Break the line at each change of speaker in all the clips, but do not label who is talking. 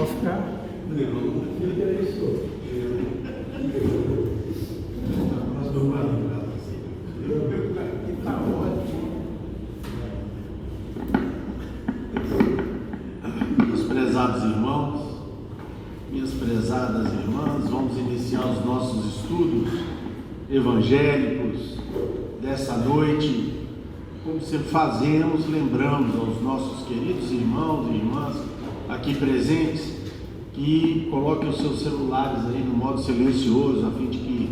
Pode ficar. Fica isso. Nós vamos lá. Está ótimo.
Meus prezados irmãos, minhas prezadas irmãs, vamos iniciar os nossos estudos evangélicos dessa noite. Como sempre fazemos, lembramos aos nossos queridos irmãos e irmãs aqui presentes que coloquem os seus celulares aí no modo silencioso, a fim de que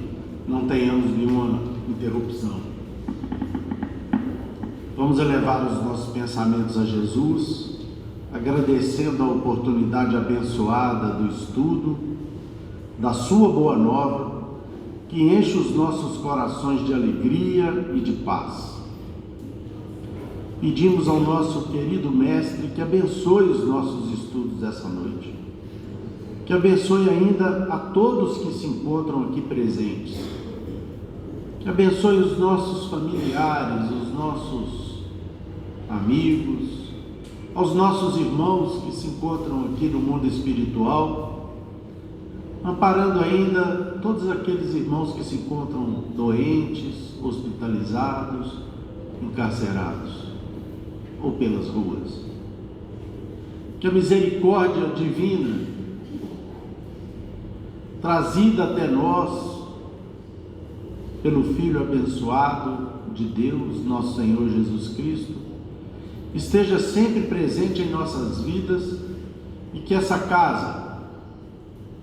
não tenhamos nenhuma interrupção. Vamos elevar os nossos pensamentos a Jesus, agradecendo a oportunidade abençoada do estudo, da sua boa nova, que enche os nossos corações de alegria e de paz. Pedimos ao nosso querido Mestre que abençoe os nossos estudos dessa noite, que abençoe ainda a todos que se encontram aqui presentes, que abençoe os nossos familiares, os nossos amigos, aos nossos irmãos que se encontram aqui no mundo espiritual, amparando ainda todos aqueles irmãos que se encontram doentes, hospitalizados, encarcerados ou pelas ruas. Que a misericórdia divina trazida até nós pelo Filho abençoado de Deus, nosso Senhor Jesus Cristo, esteja sempre presente em nossas vidas e que essa casa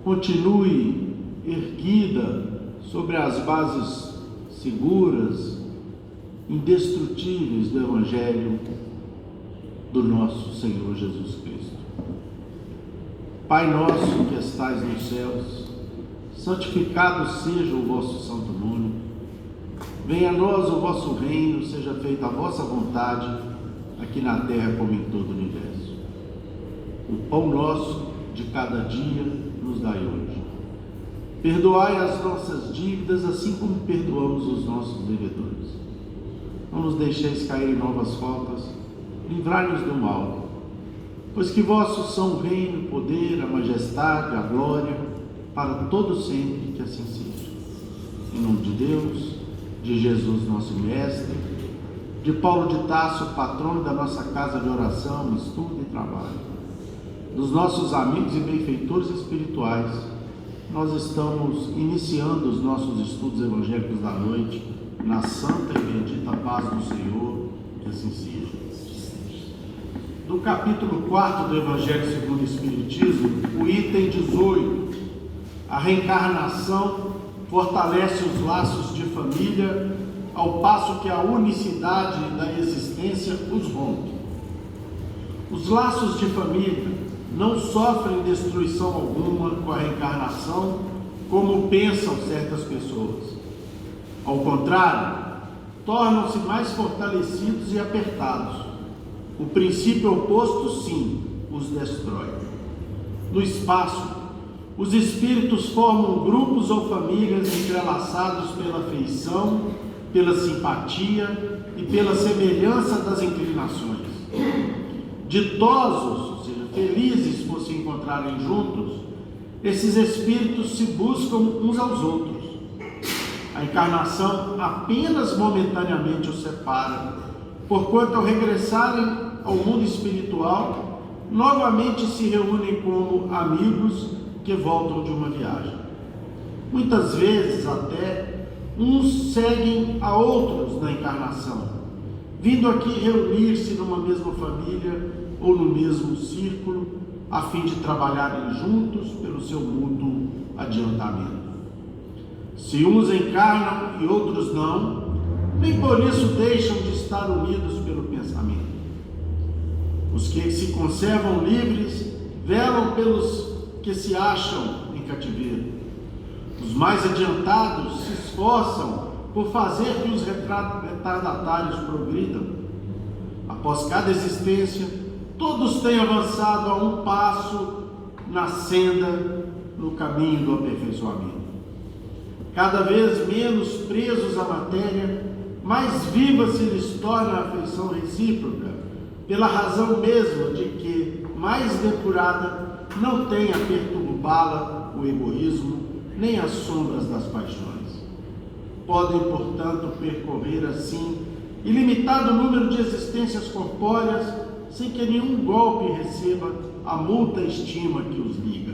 continue erguida sobre as bases seguras, indestrutíveis do Evangelho do nosso Senhor Jesus Cristo. Pai nosso que estais nos céus, santificado seja o vosso santo nome. Venha a nós o vosso reino, seja feita a vossa vontade, aqui na terra como em todo o universo. O pão nosso de cada dia nos dai hoje. Perdoai as nossas dívidas, assim como perdoamos os nossos devedores. Não nos deixeis cair em novas faltas, livrai-nos do mal, pois que vossos são o reino, o poder, a majestade, a glória, para todo sempre, que assim seja. Em nome de Deus, de Jesus nosso Mestre, de Paulo de Tarso, patrono da nossa casa de oração, estudo e trabalho, dos nossos amigos e benfeitores espirituais, nós estamos iniciando os nossos estudos evangélicos da noite, na santa e bendita paz do Senhor, que assim seja. No capítulo 4 do Evangelho segundo o Espiritismo, o item 18, a reencarnação fortalece os laços de família, ao passo que a unicidade da existência os rompe. Os laços de família não sofrem destruição alguma com a reencarnação, como pensam certas pessoas. Ao contrário, tornam-se mais fortalecidos e apertados. O princípio oposto, sim, os destrói. No espaço, os espíritos formam grupos ou famílias entrelaçados pela afeição, pela simpatia e pela semelhança das inclinações. Ditosos, ou seja, felizes por se encontrarem juntos, esses espíritos se buscam uns aos outros. A encarnação apenas momentaneamente os separa, porquanto ao regressarem ao mundo espiritual, novamente se reúnem como amigos que voltam de uma viagem. Muitas vezes até uns seguem a outros na encarnação, vindo aqui reunir-se numa mesma família ou no mesmo círculo, a fim de trabalharem juntos pelo seu mútuo adiantamento. Se uns encarnam e outros não, nem por isso deixam de estar unidos pelo pensamento. Os que se conservam livres velam pelos que se acham em cativeiro. Os mais adiantados se esforçam por fazer que os retardatários progridam. Após cada existência, todos têm avançado a um passo na senda, no caminho do aperfeiçoamento. Cada vez menos presos à matéria, mais viva se lhes torna a afeição recíproca, pela razão mesma de que mais depurada não tem a perturbá-la o egoísmo, nem as sombras das paixões. Podem, portanto, percorrer assim ilimitado número de existências corpóreas, sem que nenhum golpe receba a multa estima que os liga.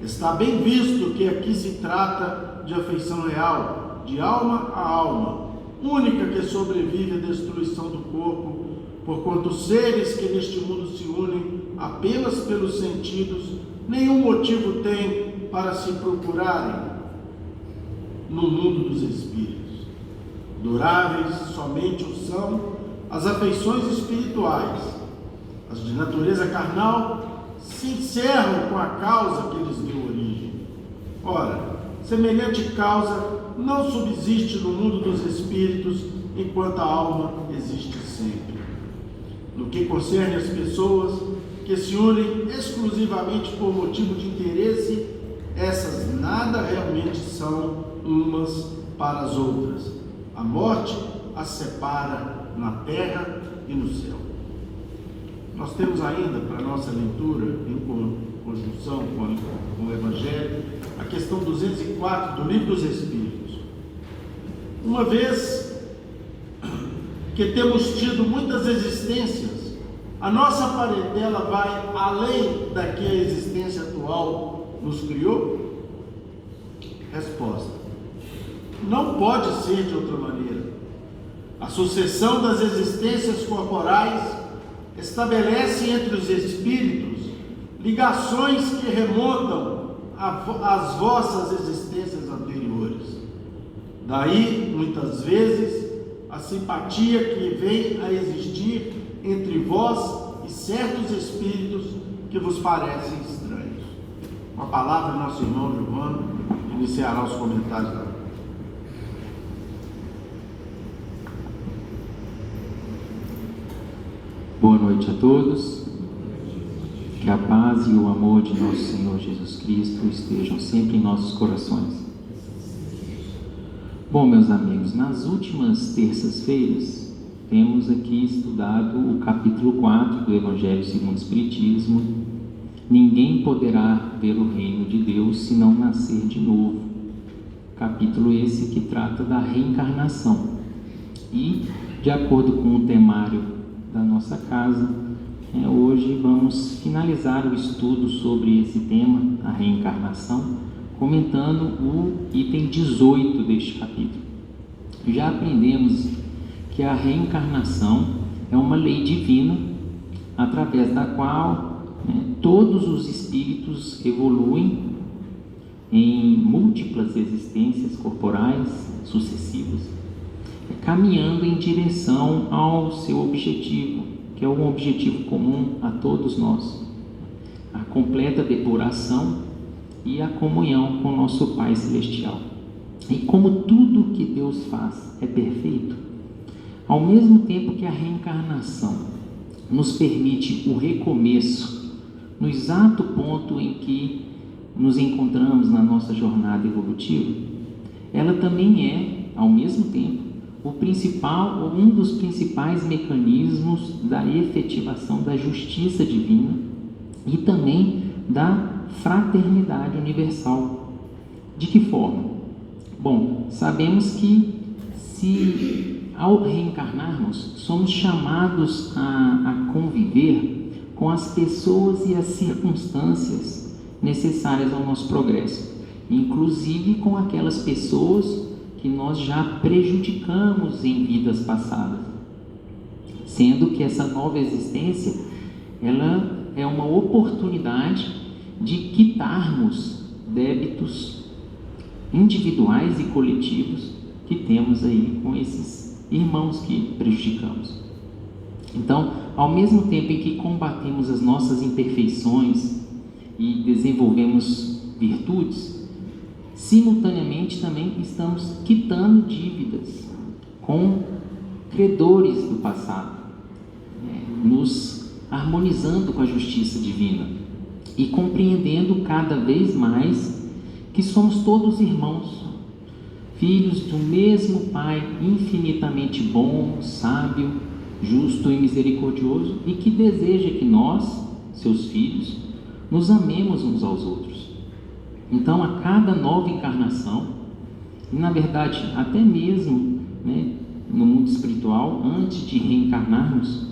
Está bem visto que aqui se trata de afeição real, de alma a alma, única que sobrevive à destruição do corpo, porquanto os seres que neste mundo se unem apenas pelos sentidos, nenhum motivo têm para se procurarem no mundo dos espíritos. Duráveis somente o são as afeições espirituais. As de natureza carnal se encerram com a causa que lhes deu origem. Ora, semelhante causa não subsiste no mundo dos espíritos enquanto a alma existe sempre. No que concerne às pessoas que se unem exclusivamente por motivo de interesse, essas nada realmente são umas para as outras. A morte as separa na terra e no céu. Nós temos ainda, para nossa leitura, em conjunção com o Evangelho, a questão 204 do Livro dos Espíritos. Uma vez que temos tido muitas existências, a nossa parentela vai além da que a existência atual nos criou? Resposta: não pode ser de outra maneira. A sucessão das existências corporais estabelece entre os espíritos ligações que remontam às vossas existências anteriores. Daí, muitas vezes, a simpatia que vem a existir entre vós e certos espíritos que vos parecem estranhos. Com a palavra, nosso irmão Giovanni iniciará os comentários da
Boa noite a todos. Que a paz e o amor de nosso Senhor Jesus Cristo estejam sempre em nossos corações. Bom, meus amigos, nas últimas terças-feiras temos aqui estudado o capítulo 4 do Evangelho segundo o Espiritismo. Ninguém poderá ver o reino de Deus se não nascer de novo. Capítulo esse que trata da reencarnação. E, de acordo com o temário da nossa casa, hoje vamos finalizar o estudo sobre esse tema, a reencarnação, comentando o item 18 deste capítulo. Já aprendemos que a reencarnação é uma lei divina, através da qual todos os espíritos evoluem em múltiplas existências corporais sucessivas, caminhando em direção ao seu objetivo, que é um objetivo comum a todos nós: a completa depuração e a comunhão com nosso Pai Celestial. E como tudo que Deus faz é perfeito, ao mesmo tempo que a reencarnação nos permite o recomeço no exato ponto em que nos encontramos na nossa jornada evolutiva, ela também é, ao mesmo tempo, um dos principais mecanismos da efetivação da justiça divina e também da fraternidade universal. De que forma? Bom, sabemos que ao reencarnarmos, somos chamados a conviver com as pessoas e as circunstâncias necessárias ao nosso progresso, inclusive com aquelas pessoas que nós já prejudicamos em vidas passadas, sendo que essa nova existência, ela é uma oportunidade de quitarmos débitos individuais e coletivos que temos aí com esses irmãos que prejudicamos. Então, ao mesmo tempo em que combatemos as nossas imperfeições e desenvolvemos virtudes, simultaneamente também estamos quitando dívidas com credores do passado, nos harmonizando com a justiça divina e compreendendo cada vez mais que somos todos irmãos, filhos do mesmo Pai infinitamente bom, sábio, justo e misericordioso, e que deseja que nós, seus filhos, nos amemos uns aos outros. Então, a cada nova encarnação, e na verdade até mesmo, né, no mundo espiritual, antes de reencarnarmos,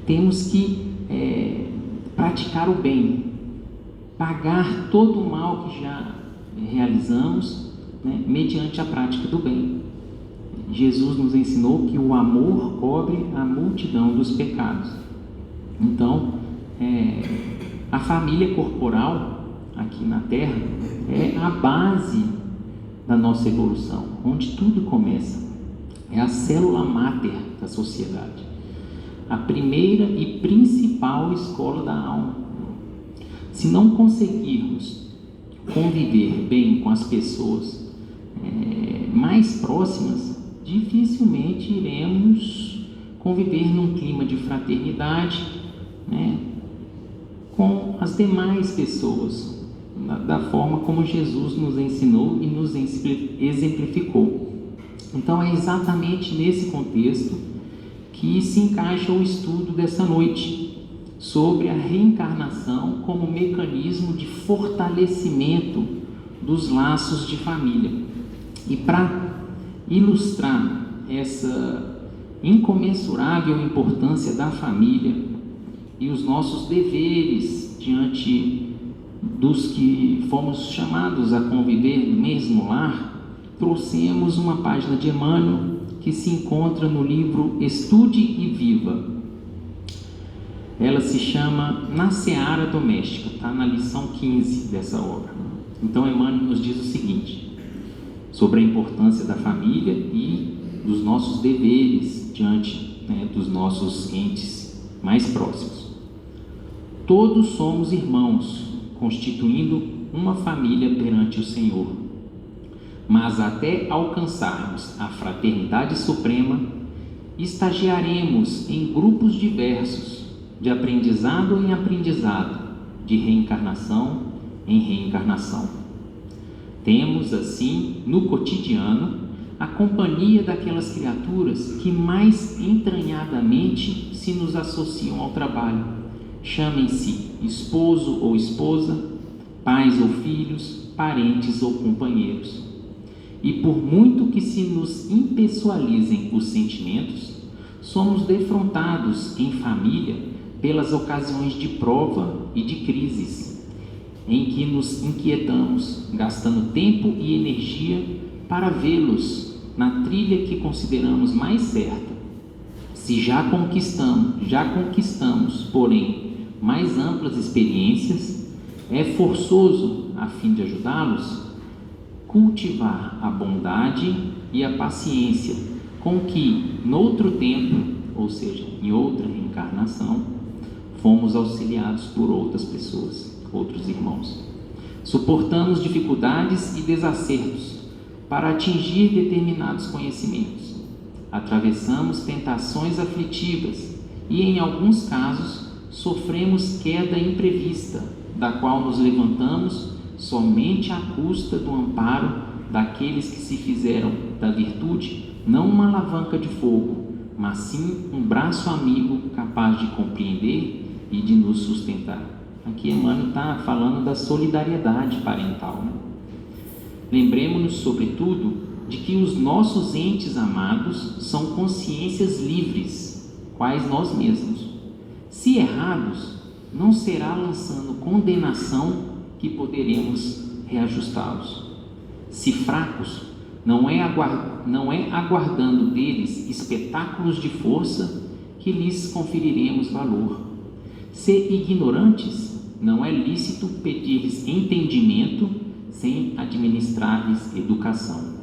temos que praticar o bem, pagar todo o mal que já realizamos, né, mediante a prática do bem. Jesus nos ensinou que o amor cobre a multidão dos pecados. Então, a família corporal aqui na Terra é a base da nossa evolução, onde tudo começa. É a célula máter da sociedade, a primeira e principal escola da alma. Se não conseguirmos conviver bem com as pessoas mais próximas, dificilmente iremos conviver num clima de fraternidade, né, com as demais pessoas, da forma como Jesus nos ensinou e nos exemplificou. Então é exatamente nesse contexto que se encaixa o estudo dessa noite, sobre a reencarnação como mecanismo de fortalecimento dos laços de família. E para ilustrar essa incomensurável importância da família e os nossos deveres diante dos que fomos chamados a conviver no mesmo lar, trouxemos uma página de Emmanuel que se encontra no livro Estude e Viva. Ela se chama Na Seara Doméstica, está na lição 15 dessa obra. Então Emmanuel nos diz o seguinte, sobre a importância da família e dos nossos deveres diante, né, dos nossos entes mais próximos. Todos somos irmãos, constituindo uma família perante o Senhor. Mas até alcançarmos a fraternidade suprema, estagiaremos em grupos diversos, de aprendizado em aprendizado, de reencarnação em reencarnação. Temos, assim, no cotidiano, a companhia daquelas criaturas que mais entranhadamente se nos associam ao trabalho. Chamem-se esposo ou esposa, pais ou filhos, parentes ou companheiros. E por muito que se nos impessoalizem os sentimentos, somos defrontados em família pelas ocasiões de prova e de crises, em que nos inquietamos, gastando tempo e energia para vê-los na trilha que consideramos mais certa. Se já conquistamos, porém, mais amplas experiências, é forçoso, a fim de ajudá-los, cultivar a bondade e a paciência com que, noutro tempo, ou seja, em outra reencarnação, fomos auxiliados por outras pessoas, outros irmãos. Suportamos dificuldades e desacertos para atingir determinados conhecimentos. Atravessamos tentações aflitivas e, em alguns casos, sofremos queda imprevista, da qual nos levantamos somente à custa do amparo daqueles que se fizeram da virtude não uma alavanca de fogo, mas sim um braço amigo capaz de compreender e de nos sustentar. Aqui Emmanuel está falando da solidariedade parental, né? Lembremos-nos, sobretudo, de que os nossos entes amados são consciências livres, quais nós mesmos. Se errados, não será lançando condenação que poderemos reajustá-los. Se fracos, não é aguardando deles espetáculos de força que lhes conferiremos valor. Se ignorantes, não é lícito pedir-lhes entendimento sem administrar-lhes educação.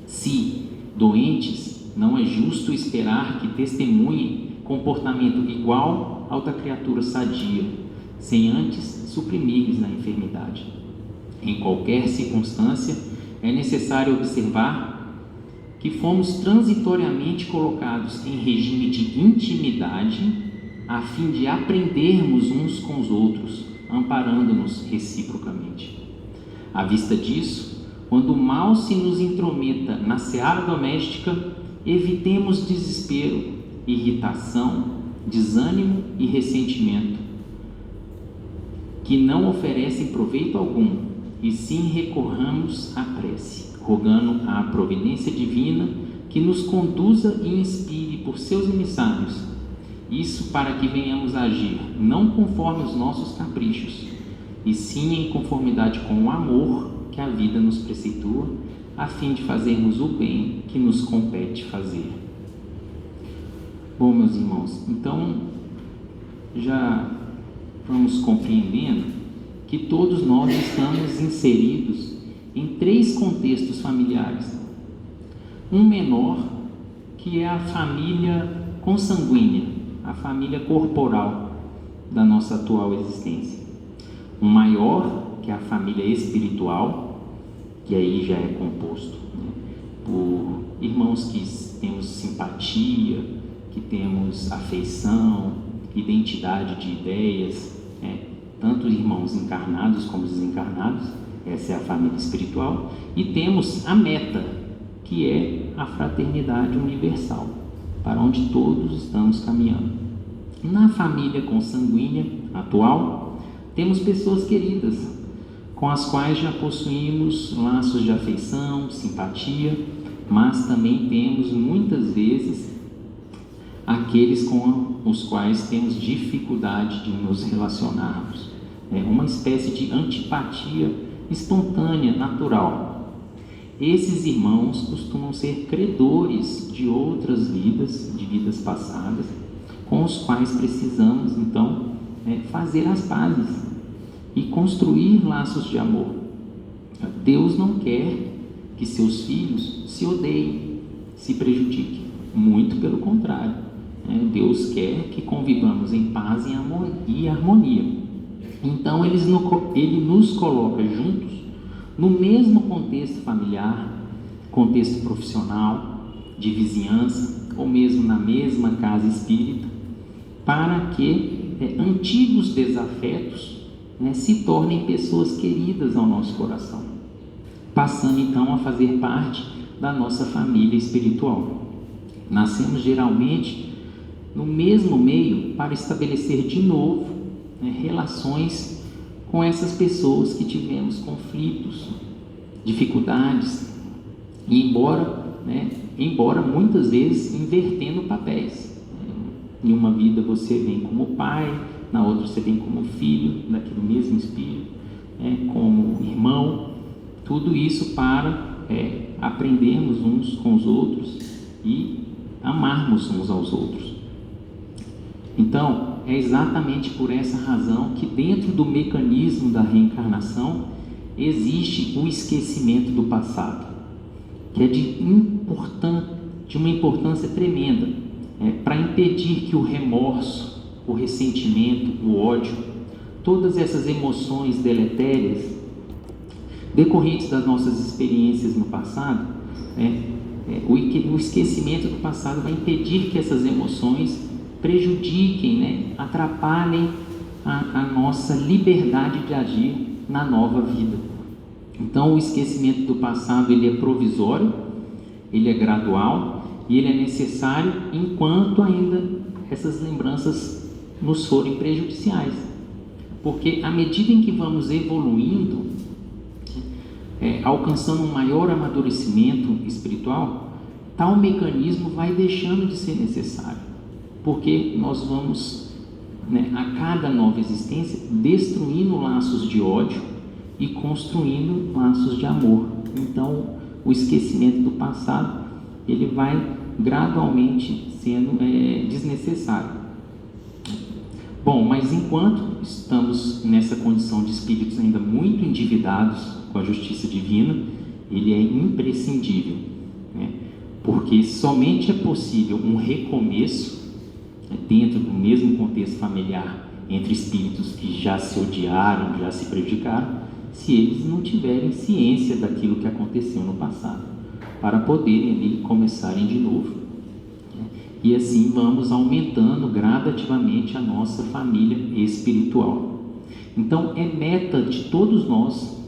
Se doentes, não é justo esperar que testemunhem comportamento igual ao da criatura sadia, sem antes suprimir-lhes a enfermidade. Em qualquer circunstância, é necessário observar que fomos transitoriamente colocados em regime de intimidade a fim de aprendermos uns com os outros, amparando-nos reciprocamente. À vista disso, quando o mal se nos intrometa na seara doméstica, evitemos desespero, irritação, desânimo e ressentimento, que não oferecem proveito algum, e sim recorramos à prece, rogando à providência divina que nos conduza e inspire por seus emissários, isso para que venhamos a agir não conforme os nossos caprichos, e sim em conformidade com o amor que a vida nos preceitua, a fim de fazermos o bem que nos compete fazer. Bom, meus irmãos, então já vamos compreendendo que todos nós estamos inseridos em 3 contextos familiares. Um menor, que é a família consanguínea, a família corporal da nossa atual existência. Um maior, que é a família espiritual, que aí já é composto, né, por irmãos que temos simpatia, que temos afeição, identidade de ideias, né, tanto irmãos encarnados como desencarnados, essa é a família espiritual, e temos a meta, que é a fraternidade universal, para onde todos estamos caminhando. Na família consanguínea atual, temos pessoas queridas, com as quais já possuímos laços de afeição, simpatia, mas também temos muitas vezes aqueles com os quais temos dificuldade de nos relacionarmos. É uma espécie de antipatia espontânea, natural. Esses irmãos costumam ser credores de outras vidas, de vidas passadas, com os quais precisamos então fazer as pazes e construir laços de amor. Deus não quer que seus filhos se odeiem, se prejudiquem. Muito pelo contrário. Deus quer que convivamos em paz e harmonia. Então Ele nos coloca juntos no mesmo contexto familiar, contexto profissional, de vizinhança, ou mesmo na mesma casa espírita, para que antigos desafetos se tornem pessoas queridas ao nosso coração, passando então a fazer parte da nossa família espiritual. Nascemos geralmente no mesmo meio para estabelecer de novo relações com essas pessoas que tivemos conflitos, dificuldades, e embora muitas vezes invertendo papéis. Em uma vida você vem como pai, na outra você vem como filho daquele mesmo espírito, como irmão, tudo isso para aprendermos uns com os outros e amarmos uns aos outros. Então, é exatamente por essa razão que dentro do mecanismo da reencarnação existe o esquecimento do passado, que é de uma importância tremenda, para impedir que o remorso, o ressentimento, o ódio, todas essas emoções deletérias decorrentes das nossas experiências no passado, o esquecimento do passado vai impedir que essas emoções prejudiquem, atrapalhem a nossa liberdade de agir na nova vida. Então, o esquecimento do passado ele é provisório, ele é gradual e ele é necessário enquanto ainda essas lembranças nos forem prejudiciais, porque à medida em que vamos evoluindo, alcançando um maior amadurecimento espiritual, tal mecanismo vai deixando de ser necessário, porque nós vamos, a cada nova existência, destruindo laços de ódio e construindo laços de amor. Então, o esquecimento do passado, ele vai gradualmente sendo desnecessário. Bom, mas enquanto estamos nessa condição de espíritos ainda muito endividados com a justiça divina, ele é imprescindível, porque somente é possível um recomeço dentro do mesmo contexto familiar entre espíritos que já se odiaram, já se prejudicaram, se eles não tiverem ciência daquilo que aconteceu no passado, para poderem ali começarem de novo. E assim vamos aumentando gradativamente a nossa família espiritual. Então é meta de todos nós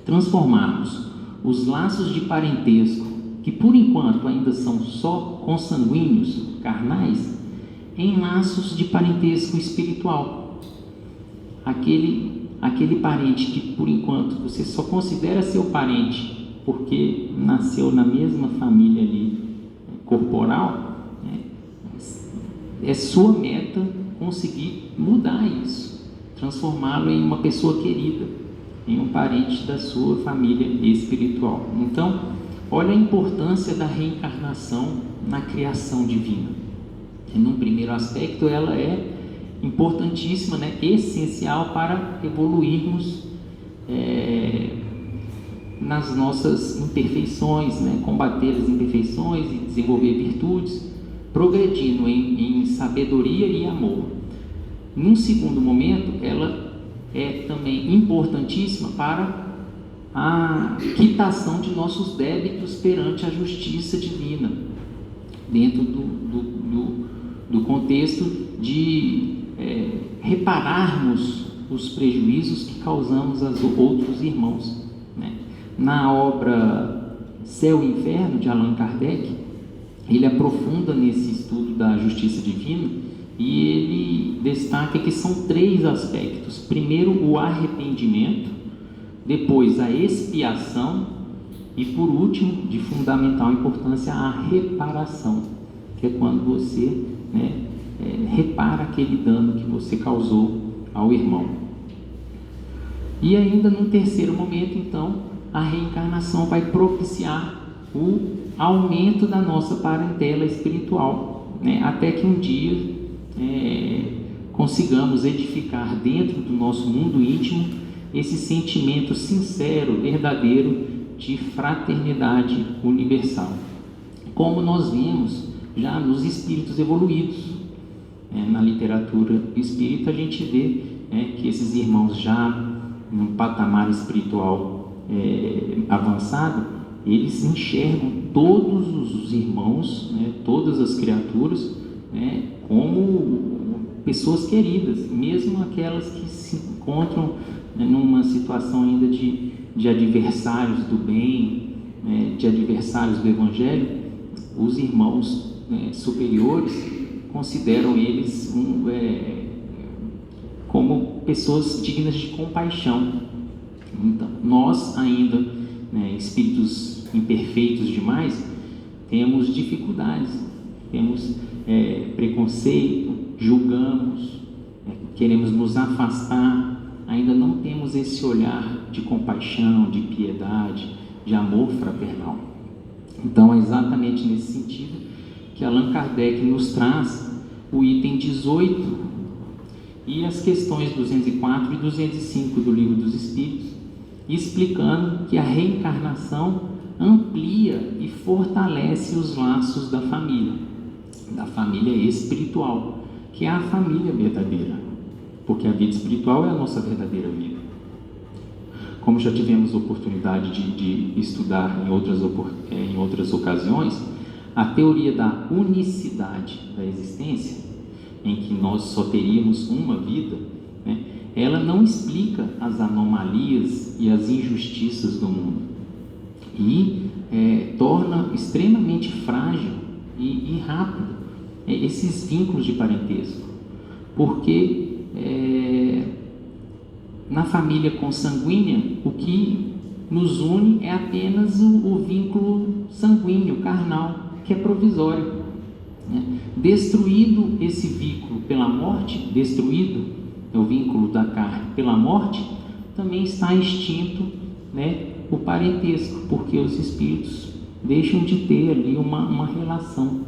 transformarmos os laços de parentesco, que por enquanto ainda são só consanguíneos, carnais, em laços de parentesco espiritual. aquele parente que por enquanto você só considera seu parente porque nasceu na mesma família ali corporal, né? É sua meta conseguir mudar isso, transformá-lo em uma pessoa querida, em um parente da sua família espiritual. Então, olha a importância da reencarnação na criação divina. Num primeiro aspecto, ela é importantíssima, né? Essencial para evoluirmos nas nossas imperfeições, né? Combater as imperfeições e desenvolver virtudes, progredindo em sabedoria e amor. Num segundo momento, ela é também importantíssima para a quitação de nossos débitos perante a justiça divina, dentro do contexto de repararmos os prejuízos que causamos aos outros irmãos, né? Na obra Céu e Inferno, de Allan Kardec, ele aprofunda nesse estudo da justiça divina e ele destaca que são 3 aspectos. Primeiro, o arrependimento, depois a expiação e, por último, de fundamental importância, a reparação, que é quando você, né, repara aquele dano que você causou ao irmão. E ainda no terceiro momento, então, a reencarnação vai propiciar o aumento da nossa parentela espiritual, né, até que um dia consigamos edificar dentro do nosso mundo íntimo esse sentimento sincero, verdadeiro de fraternidade universal, como nós vemos já nos espíritos evoluídos. Na literatura espírita a gente vê que esses irmãos já num patamar espiritual avançado, eles enxergam todos os irmãos, né, todas as criaturas, né, como pessoas queridas, mesmo aquelas que se encontram, né, numa situação ainda de adversários do bem, né, de adversários do Evangelho. Os irmãos superiores consideram eles como pessoas dignas de compaixão. Então, nós ainda, né, espíritos imperfeitos demais, temos dificuldades, temos preconceito, julgamos, queremos nos afastar, ainda não temos esse olhar de compaixão, de piedade, de amor fraternal. Então é exatamente nesse sentido que Allan Kardec nos traz o item 18 e as questões 204 e 205 do Livro dos Espíritos, explicando que a reencarnação amplia e fortalece os laços da família espiritual, que é a família verdadeira, porque a vida espiritual é a nossa verdadeira vida. Como já tivemos oportunidade de estudar em outras ocasiões, a teoria da unicidade da existência, em que nós só teríamos uma vida, né, ela não explica as anomalias e as injustiças do mundo e torna extremamente frágil e rápido esses vínculos de parentesco, porque na família consanguínea o que nos une é apenas o vínculo sanguíneo, carnal, que é provisório, né? Destruído esse vínculo pela morte, destruído o vínculo da carne pela morte, também está extinto, né, o parentesco, porque os espíritos deixam de ter ali uma relação,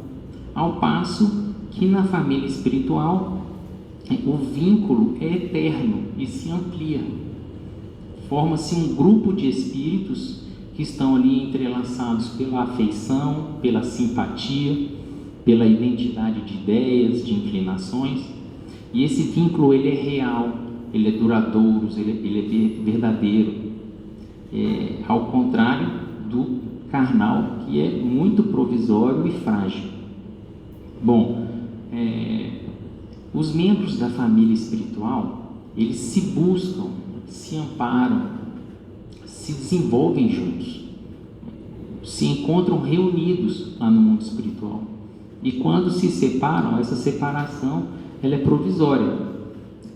ao passo que na família espiritual o vínculo é eterno e se amplia. Forma-se um grupo de espíritos que estão ali entrelaçados pela afeição, pela simpatia, pela identidade de ideias, de inclinações, e esse vínculo ele é real, ele é duradouro, ele é verdadeiro, ao contrário do carnal, que é muito provisório e frágil. Bom, os membros da família espiritual, eles se buscam, se amparam, se desenvolvem juntos, se encontram reunidos lá no mundo espiritual. E quando se separam, essa separação ela é provisória.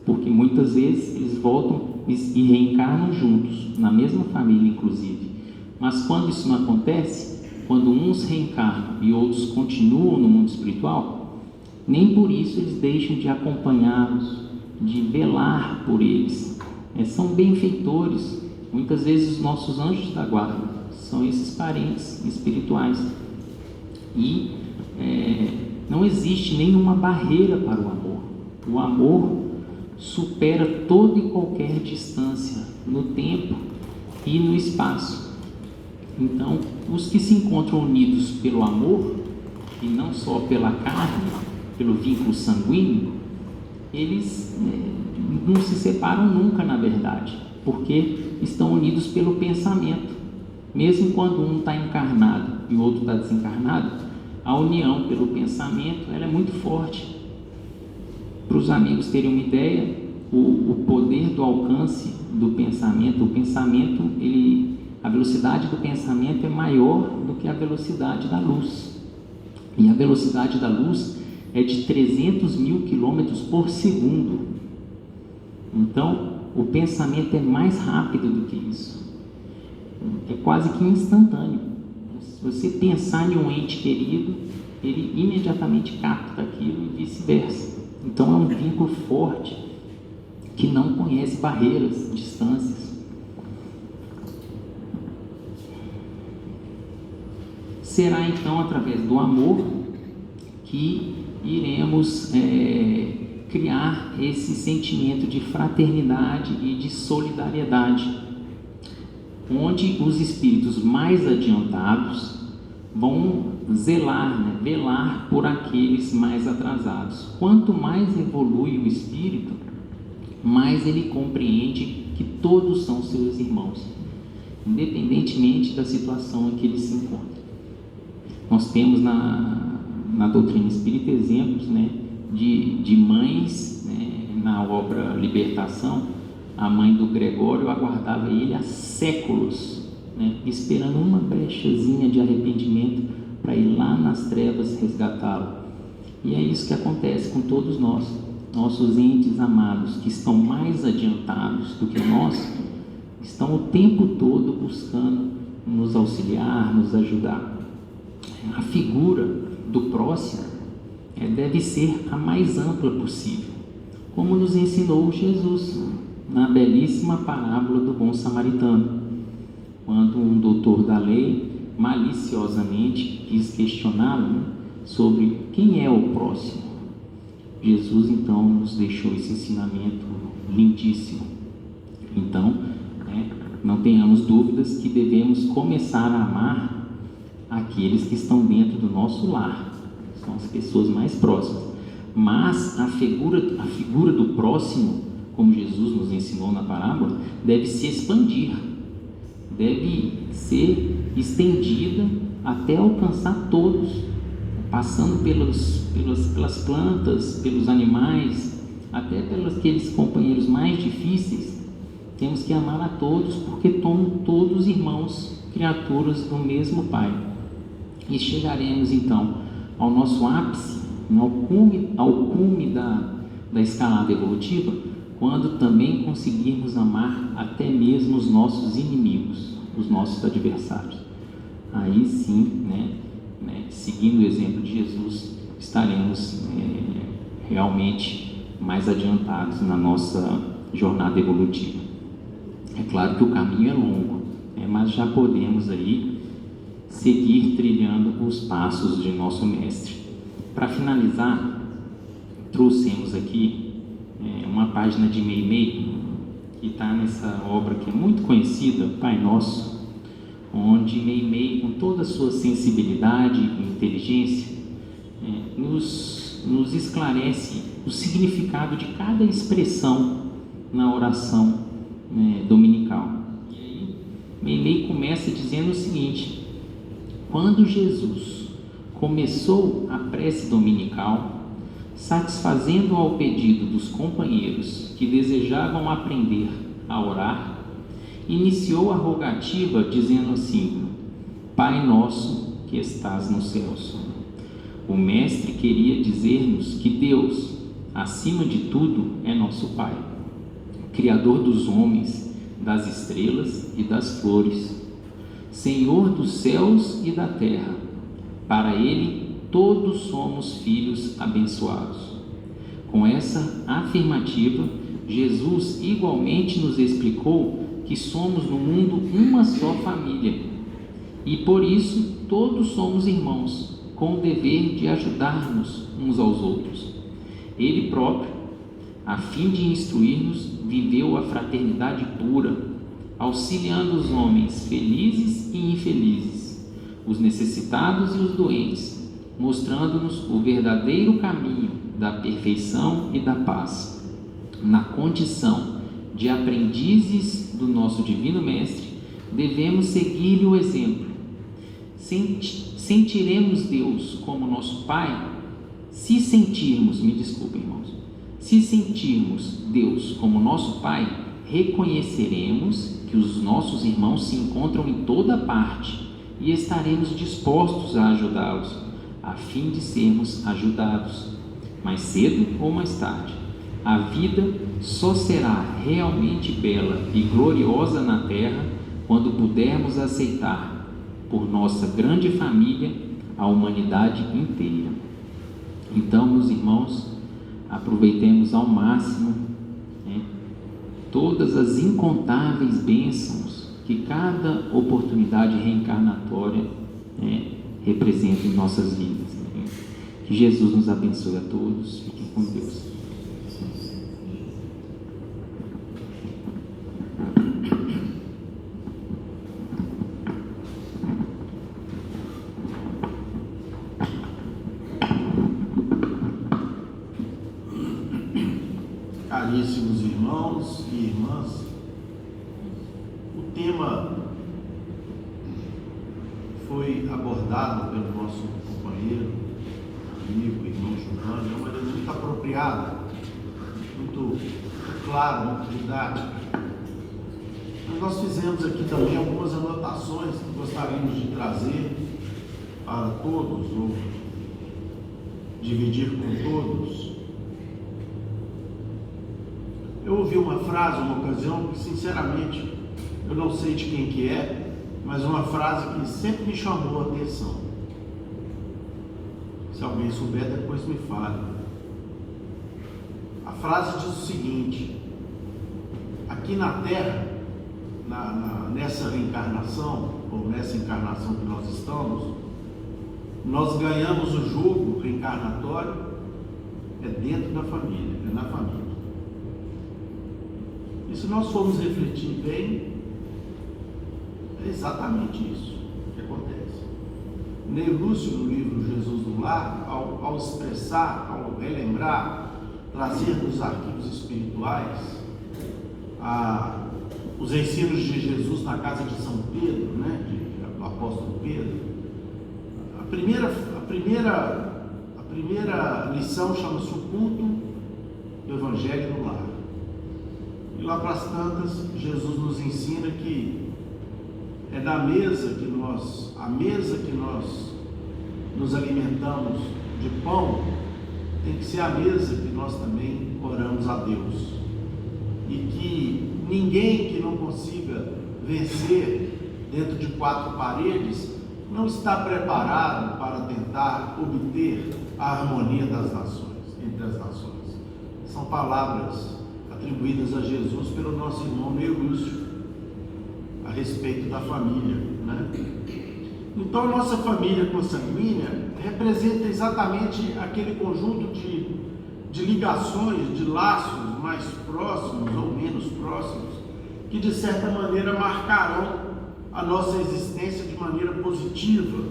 porque muitas vezes eles voltam e reencarnam juntos, na mesma família inclusive. Mas quando isso não acontece, quando uns reencarnam e outros continuam no mundo espiritual, nem por isso eles deixam de acompanhá-los, de velar por eles. São benfeitores. Muitas vezes os nossos anjos da guarda são esses parentes espirituais. E não existe nenhuma barreira para o amor. O amor supera toda e qualquer distância no tempo e no espaço. Então, os que se encontram unidos pelo amor, e não só pela carne, pelo vínculo sanguíneo, eles não se separam nunca, na verdade, porque estão unidos pelo pensamento. Mesmo quando um está encarnado e o outro está desencarnado, a união pelo pensamento ela é muito forte. Para os amigos terem uma ideia, o poder do alcance do pensamento, a velocidade do pensamento é maior do que a velocidade da luz. E a velocidade da luz é de 300 mil quilômetros por segundo. Então, o pensamento é mais rápido do que isso. É quase que instantâneo. Se você pensar em um ente querido, ele imediatamente capta aquilo e vice-versa. Então, é um vínculo forte que não conhece barreiras, distâncias. Será então através do amor que iremos criar esse sentimento de fraternidade e de solidariedade, onde os espíritos mais adiantados vão velar por aqueles mais atrasados. Quanto mais evolui o espírito, mais ele compreende que todos são seus irmãos, independentemente da situação em que ele se encontra. Nós temos na doutrina espírita exemplos, de mães, na obra Libertação. A mãe do Gregório aguardava ele há séculos, esperando uma brechazinha de arrependimento para ir lá nas trevas resgatá-lo. E é isso que acontece com todos nós. Nossos entes amados que estão mais adiantados do que nós, estão o tempo todo buscando nos auxiliar, nos ajudar. A figura do próximo deve ser a mais ampla possível, como nos ensinou Jesus na belíssima parábola do bom samaritano, quando um doutor da lei maliciosamente quis questioná-lo sobre quem é o próximo. Jesus então nos deixou esse ensinamento lindíssimo. Então, não tenhamos dúvidas que devemos começar a amar aqueles que estão dentro do nosso lar, são as pessoas mais próximas. Mas a figura do próximo, como Jesus nos ensinou na parábola, deve se expandir, deve ser estendida até alcançar todos, passando pelas plantas, pelos animais, até pelos aqueles companheiros mais difíceis. Temos que amar a todos, porque somos todos irmãos, criaturas do mesmo Pai. E chegaremos então ao nosso ápice, ao cume da escalada evolutiva, quando também conseguirmos amar até mesmo os nossos inimigos, os nossos adversários. Aí sim, seguindo o exemplo de Jesus, estaremos realmente mais adiantados na nossa jornada evolutiva. É claro que o caminho é longo, mas já podemos aí seguir trilhando os passos de nosso mestre. Para finalizar, trouxemos aqui uma página de Meimei, que está nessa obra que é muito conhecida, Pai Nosso, onde Meimei, com toda a sua sensibilidade e inteligência, nos esclarece o significado de cada expressão na oração dominical. E aí, Meimei começa dizendo o seguinte: quando Jesus começou a prece dominical, satisfazendo ao pedido dos companheiros que desejavam aprender a orar, iniciou a rogativa dizendo assim: Pai nosso que estás nos céus. O mestre queria dizer-nos que Deus, acima de tudo, é nosso Pai, Criador dos homens, das estrelas e das flores, Senhor dos céus e da terra. Para Ele, todos somos filhos abençoados. Com essa afirmativa, Jesus igualmente nos explicou que somos no mundo uma só família e por isso todos somos irmãos, com o dever de ajudar-nos uns aos outros. Ele próprio, a fim de instruir-nos, viveu a fraternidade pura, auxiliando os homens felizes e infelizes, os necessitados e os doentes, mostrando-nos o verdadeiro caminho da perfeição e da paz. Na condição de aprendizes do nosso Divino Mestre, devemos seguir-lhe o exemplo. Sentiremos Deus como nosso Pai se sentirmos, se sentirmos Deus como nosso Pai, reconheceremos que os nossos irmãos se encontram em toda parte e estaremos dispostos a ajudá-los, a fim de sermos ajudados. Mais cedo ou mais tarde, a vida só será realmente bela e gloriosa na terra quando pudermos aceitar por nossa grande família a humanidade inteira. Então, meus irmãos, aproveitemos ao máximo todas as incontáveis bênçãos que cada oportunidade reencarnatória representa em nossas vidas. Que Jesus nos abençoe a todos. Fiquem com Deus.
Caríssimos irmãos e irmãs, o tema foi abordado pelo nosso companheiro, amigo, irmão Giovanni, de uma maneira muito apropriada, muito clara, muito didática. Mas nós fizemos aqui também algumas anotações que gostaríamos de trazer para todos, ou dividir com todos. Eu ouvi uma frase, uma ocasião, que sinceramente eu não sei de quem que é, mas uma frase que sempre me chamou a atenção. Se alguém souber, depois me fale. A frase diz o seguinte: aqui na Terra, nessa reencarnação, ou nessa encarnação que nós estamos, nós ganhamos o jogo reencarnatório dentro da família, na família. E se nós formos refletir bem, é exatamente isso que acontece. Ney Lúcio, no livro Jesus no Lar, ao expressar, ao relembrar, trazer nos arquivos espirituais os ensinos de Jesus na casa de São Pedro, do apóstolo Pedro, a primeira lição chama-se o culto do Evangelho no lar. E lá para as tantas, Jesus nos ensina que é a mesa que nós nos alimentamos de pão, tem que ser a mesa que nós também oramos a Deus. E que ninguém que não consiga vencer dentro de quatro paredes não está preparado para tentar obter a harmonia das nações, entre as nações. São palavras atribuídas a Jesus pelo nosso irmão Ney Lúcio a respeito da família, Então, a nossa família consanguínea representa exatamente aquele conjunto de ligações, de laços mais próximos ou menos próximos, que de certa maneira marcarão a nossa existência de maneira positiva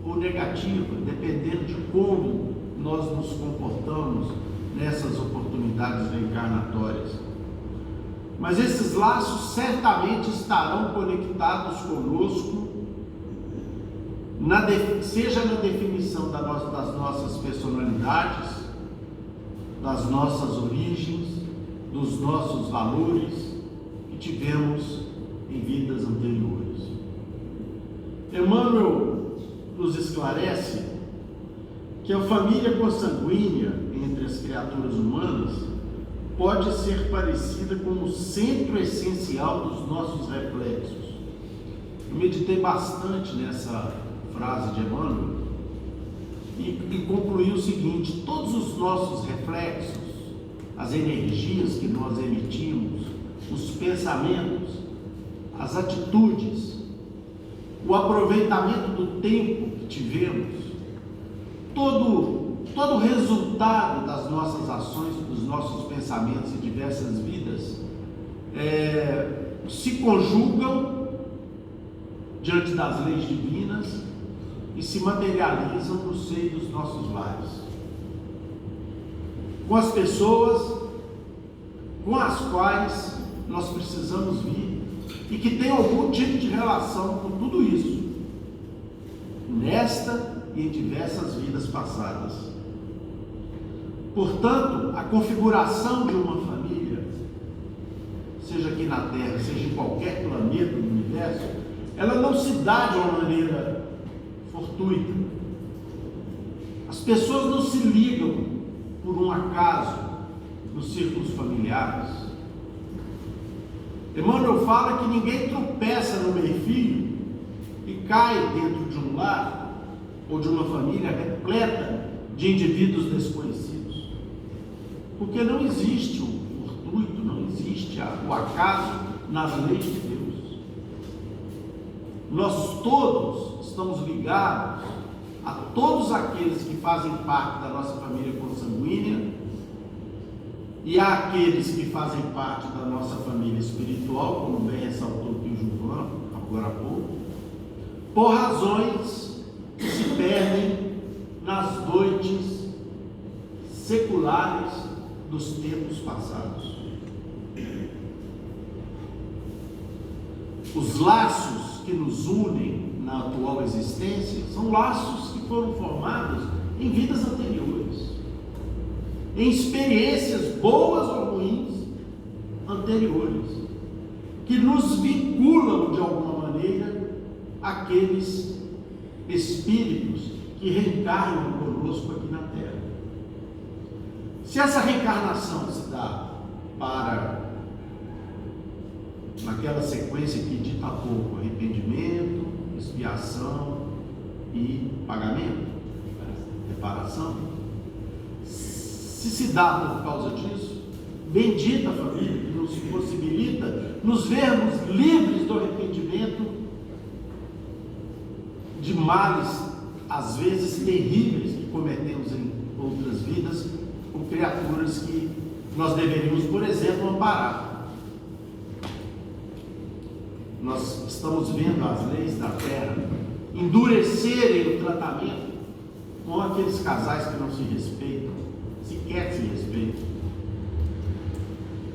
ou negativa, dependendo de como nós nos comportamos nessas oportunidades reencarnatórias. Mas esses laços certamente estarão conectados conosco, seja na definição das nossas personalidades, das nossas origens, dos nossos valores que tivemos em vidas anteriores. Emmanuel nos esclarece que a família consanguínea, entre as criaturas humanas pode ser parecida com o centro essencial dos nossos reflexos. Eu meditei bastante nessa frase de Emmanuel e concluí o seguinte: todos os nossos reflexos, as energias que nós emitimos, os pensamentos, as atitudes, o aproveitamento do tempo que tivemos, todo o resultado das nossas ações, dos nossos pensamentos e diversas vidas se conjugam diante das leis divinas e se materializam no seio dos nossos lares, com as pessoas com as quais nós precisamos vir e que tem algum tipo de relação com tudo isso, nesta e em diversas vidas passadas. Portanto, a configuração de uma família, seja aqui na Terra, seja em qualquer planeta do universo, ela não se dá de uma maneira fortuita. As pessoas não se ligam por um acaso nos círculos familiares. Emmanuel fala que ninguém tropeça no meio-fio e cai dentro de um lar ou de uma família repleta de indivíduos desconhecidos, porque não existe o fortuito, não existe o acaso nas leis de Deus. Nós todos estamos ligados a todos aqueles que fazem parte da nossa família consanguínea e àqueles que fazem parte da nossa família espiritual, como bem ressaltou aqui o Gilvan agora há pouco, por razões que se perdem nas noites seculares dos tempos passados. Os laços que nos unem na atual existência são laços que foram formados em vidas anteriores, em experiências boas ou ruins anteriores, que nos vinculam de alguma maneira àqueles espíritos que reencarnam conosco aqui na Terra. Se essa reencarnação se dá naquela sequência que dita há pouco, arrependimento, expiação e pagamento, reparação, se dá por causa disso, bendita a família que nos possibilita nos vermos livres do arrependimento de males, às vezes terríveis, que cometemos em outras vidas, com criaturas que nós deveríamos, por exemplo, amparar. Nós estamos vendo as leis da terra endurecerem o tratamento com aqueles casais que não se respeitam, sequer se respeitam.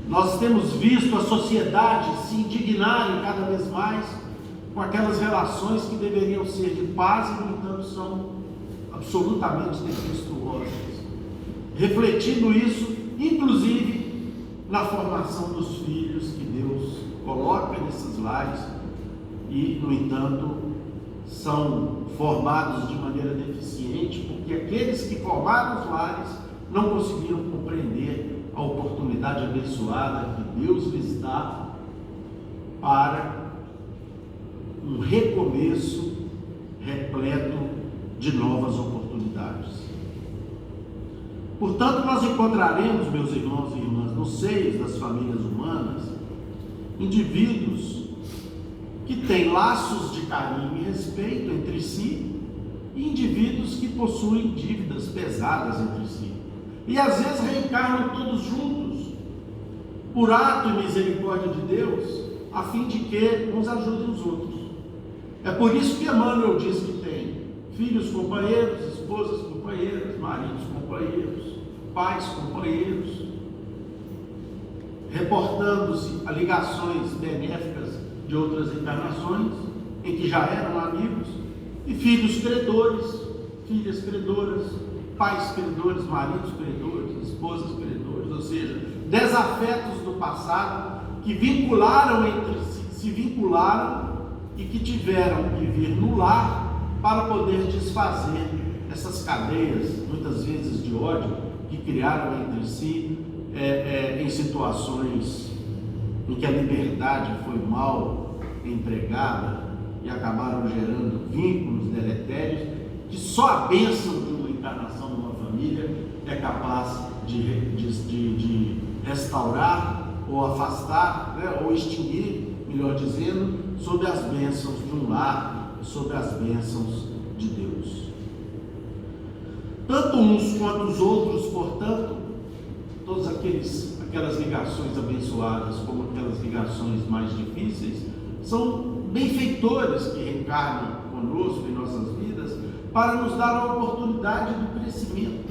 Nós temos visto a sociedade se indignarem cada vez mais com aquelas relações que deveriam ser de paz e, no entanto, são absolutamente tempestuosas, refletindo isso, inclusive, na formação dos filhos que Deus coloca nesses lares e, no entanto, são formados de maneira deficiente, porque aqueles que formaram os lares não conseguiram compreender a oportunidade abençoada que Deus lhes dá para um recomeço repleto de novas oportunidades. Portanto, nós encontraremos, meus irmãos e irmãs, nos seios das famílias humanas, indivíduos que têm laços de carinho e respeito entre si e indivíduos que possuem dívidas pesadas entre si e às vezes reencarnam todos juntos por ato e misericórdia de Deus, a fim de que uns ajudem os outros. É por isso que Emmanuel diz que tem filhos companheiros, esposas companheiras, maridos companheiros, pais companheiros, reportando-se a ligações benéficas de outras encarnações, em que já eram amigos, e filhos credores, filhas credoras, pais credores, maridos credores, esposas credores, ou seja, desafetos do passado que vincularam entre si, se vincularam e que tiveram que vir no lar para poder desfazer essas cadeias, muitas vezes de ódio, que criaram entre si em situações em que a liberdade foi mal empregada e acabaram gerando vínculos deletérios, que só a bênção de uma encarnação numa família é capaz de restaurar ou afastar, né, ou extinguir, melhor dizendo, sob as bênçãos de um lar, sob as bênçãos de Deus. Tanto uns quanto os outros, portanto, todas aquelas ligações abençoadas como aquelas ligações mais difíceis, são benfeitores que reencarnam conosco em nossas vidas para nos dar a oportunidade do crescimento,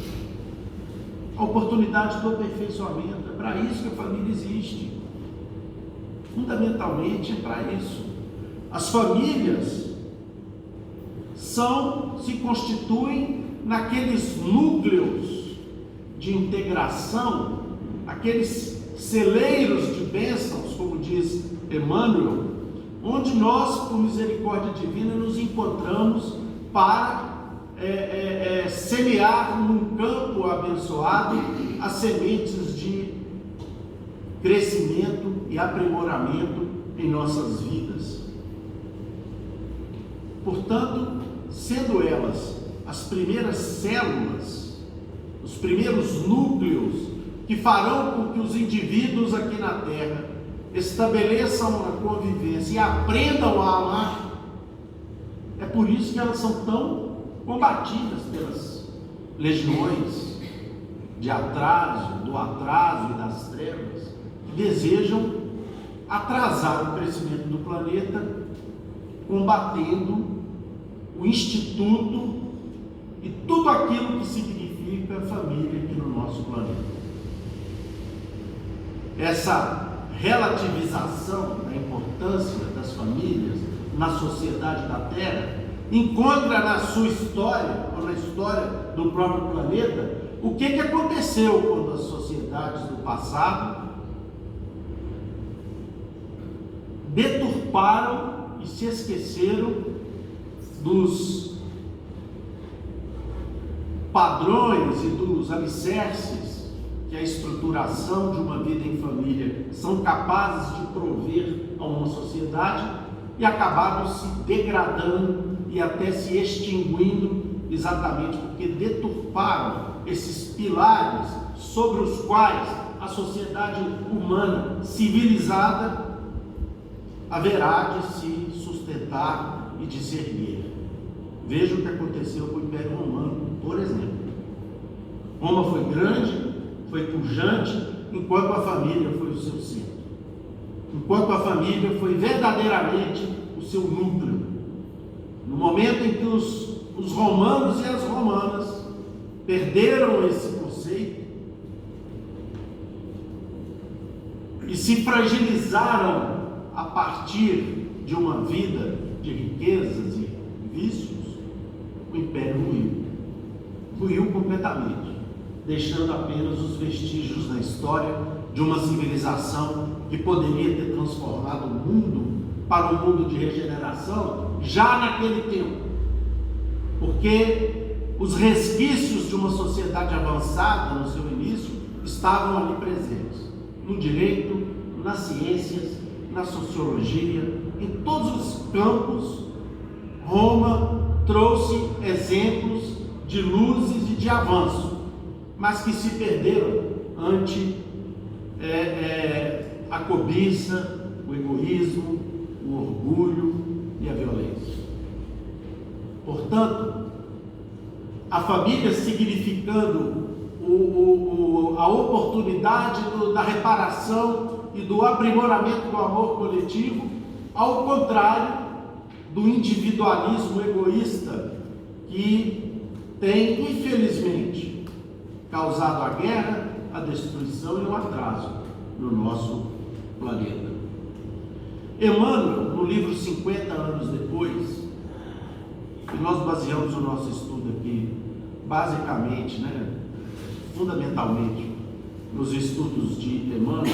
a oportunidade do aperfeiçoamento. É para isso que a família existe. Fundamentalmente é para isso. As famílias se constituem naqueles núcleos de integração, aqueles celeiros de bênçãos, como diz Emmanuel, onde nós, por misericórdia divina, nos encontramos para semear num campo abençoado as sementes de crescimento e aprimoramento em nossas vidas. Portanto, sendo elas as primeiras células, os primeiros núcleos que farão com que os indivíduos aqui na Terra estabeleçam a convivência e aprendam a amar, é por isso que elas são tão combatidas pelas legiões do atraso e das trevas, que desejam atrasar o crescimento do planeta, combatendo o instituto e tudo aquilo que significa família aqui no nosso planeta. Essa relativização da importância das famílias na sociedade da Terra encontra na sua história, ou na história do próprio planeta, o que aconteceu quando as sociedades do passado deturparam e se esqueceram dos padrões e dos alicerces que a estruturação de uma vida em família são capazes de prover a uma sociedade, e acabaram se degradando e até se extinguindo, exatamente porque deturparam esses pilares sobre os quais a sociedade humana civilizada haverá de se sustentar e de se erguer. Veja o que aconteceu com o Império Romano, por exemplo. Roma foi grande, foi pujante, enquanto a família foi o seu centro. Enquanto a família foi verdadeiramente o seu núcleo. No momento em que os romanos e as romanas perderam esse conceito e se fragilizaram a partir de uma vida de riquezas e vícios, o império ruiu completamente, deixando apenas os vestígios na história de uma civilização que poderia ter transformado o mundo para um mundo de regeneração já naquele tempo, porque os resquícios de uma sociedade avançada no seu início estavam ali presentes, no direito, nas ciências, na sociologia, em todos os campos. Roma trouxe exemplos de luzes e de avanço, mas que se perderam ante a cobiça, o egoísmo, o orgulho e a violência. Portanto, a família significando a oportunidade da reparação e do aprimoramento do amor coletivo, ao contrário do individualismo egoísta que tem, infelizmente, causado a guerra, a destruição e o atraso no nosso planeta. Emmanuel, no livro 50 anos depois, e nós baseamos o nosso estudo aqui, basicamente, fundamentalmente, nos estudos de Emmanuel,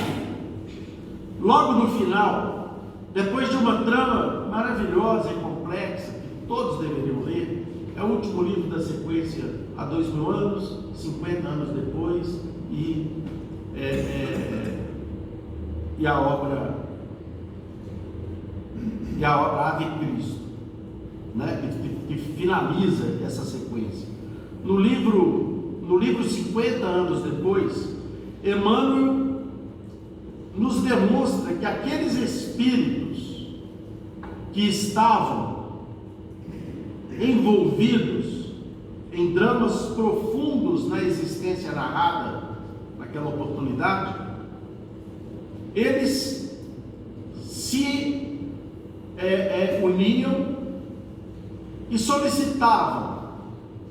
logo no final, depois de uma trama maravilhosa e complexa, que todos deveriam ler, É o último livro da sequência há 2000 anos, 50 anos depois, e a obra Ave Cristo, né? que finaliza essa sequência. No livro 50 anos depois, Emmanuel nos demonstra que aqueles espíritos que estavam envolvidos em dramas profundos na existência narrada naquela oportunidade, eles se uniam e solicitavam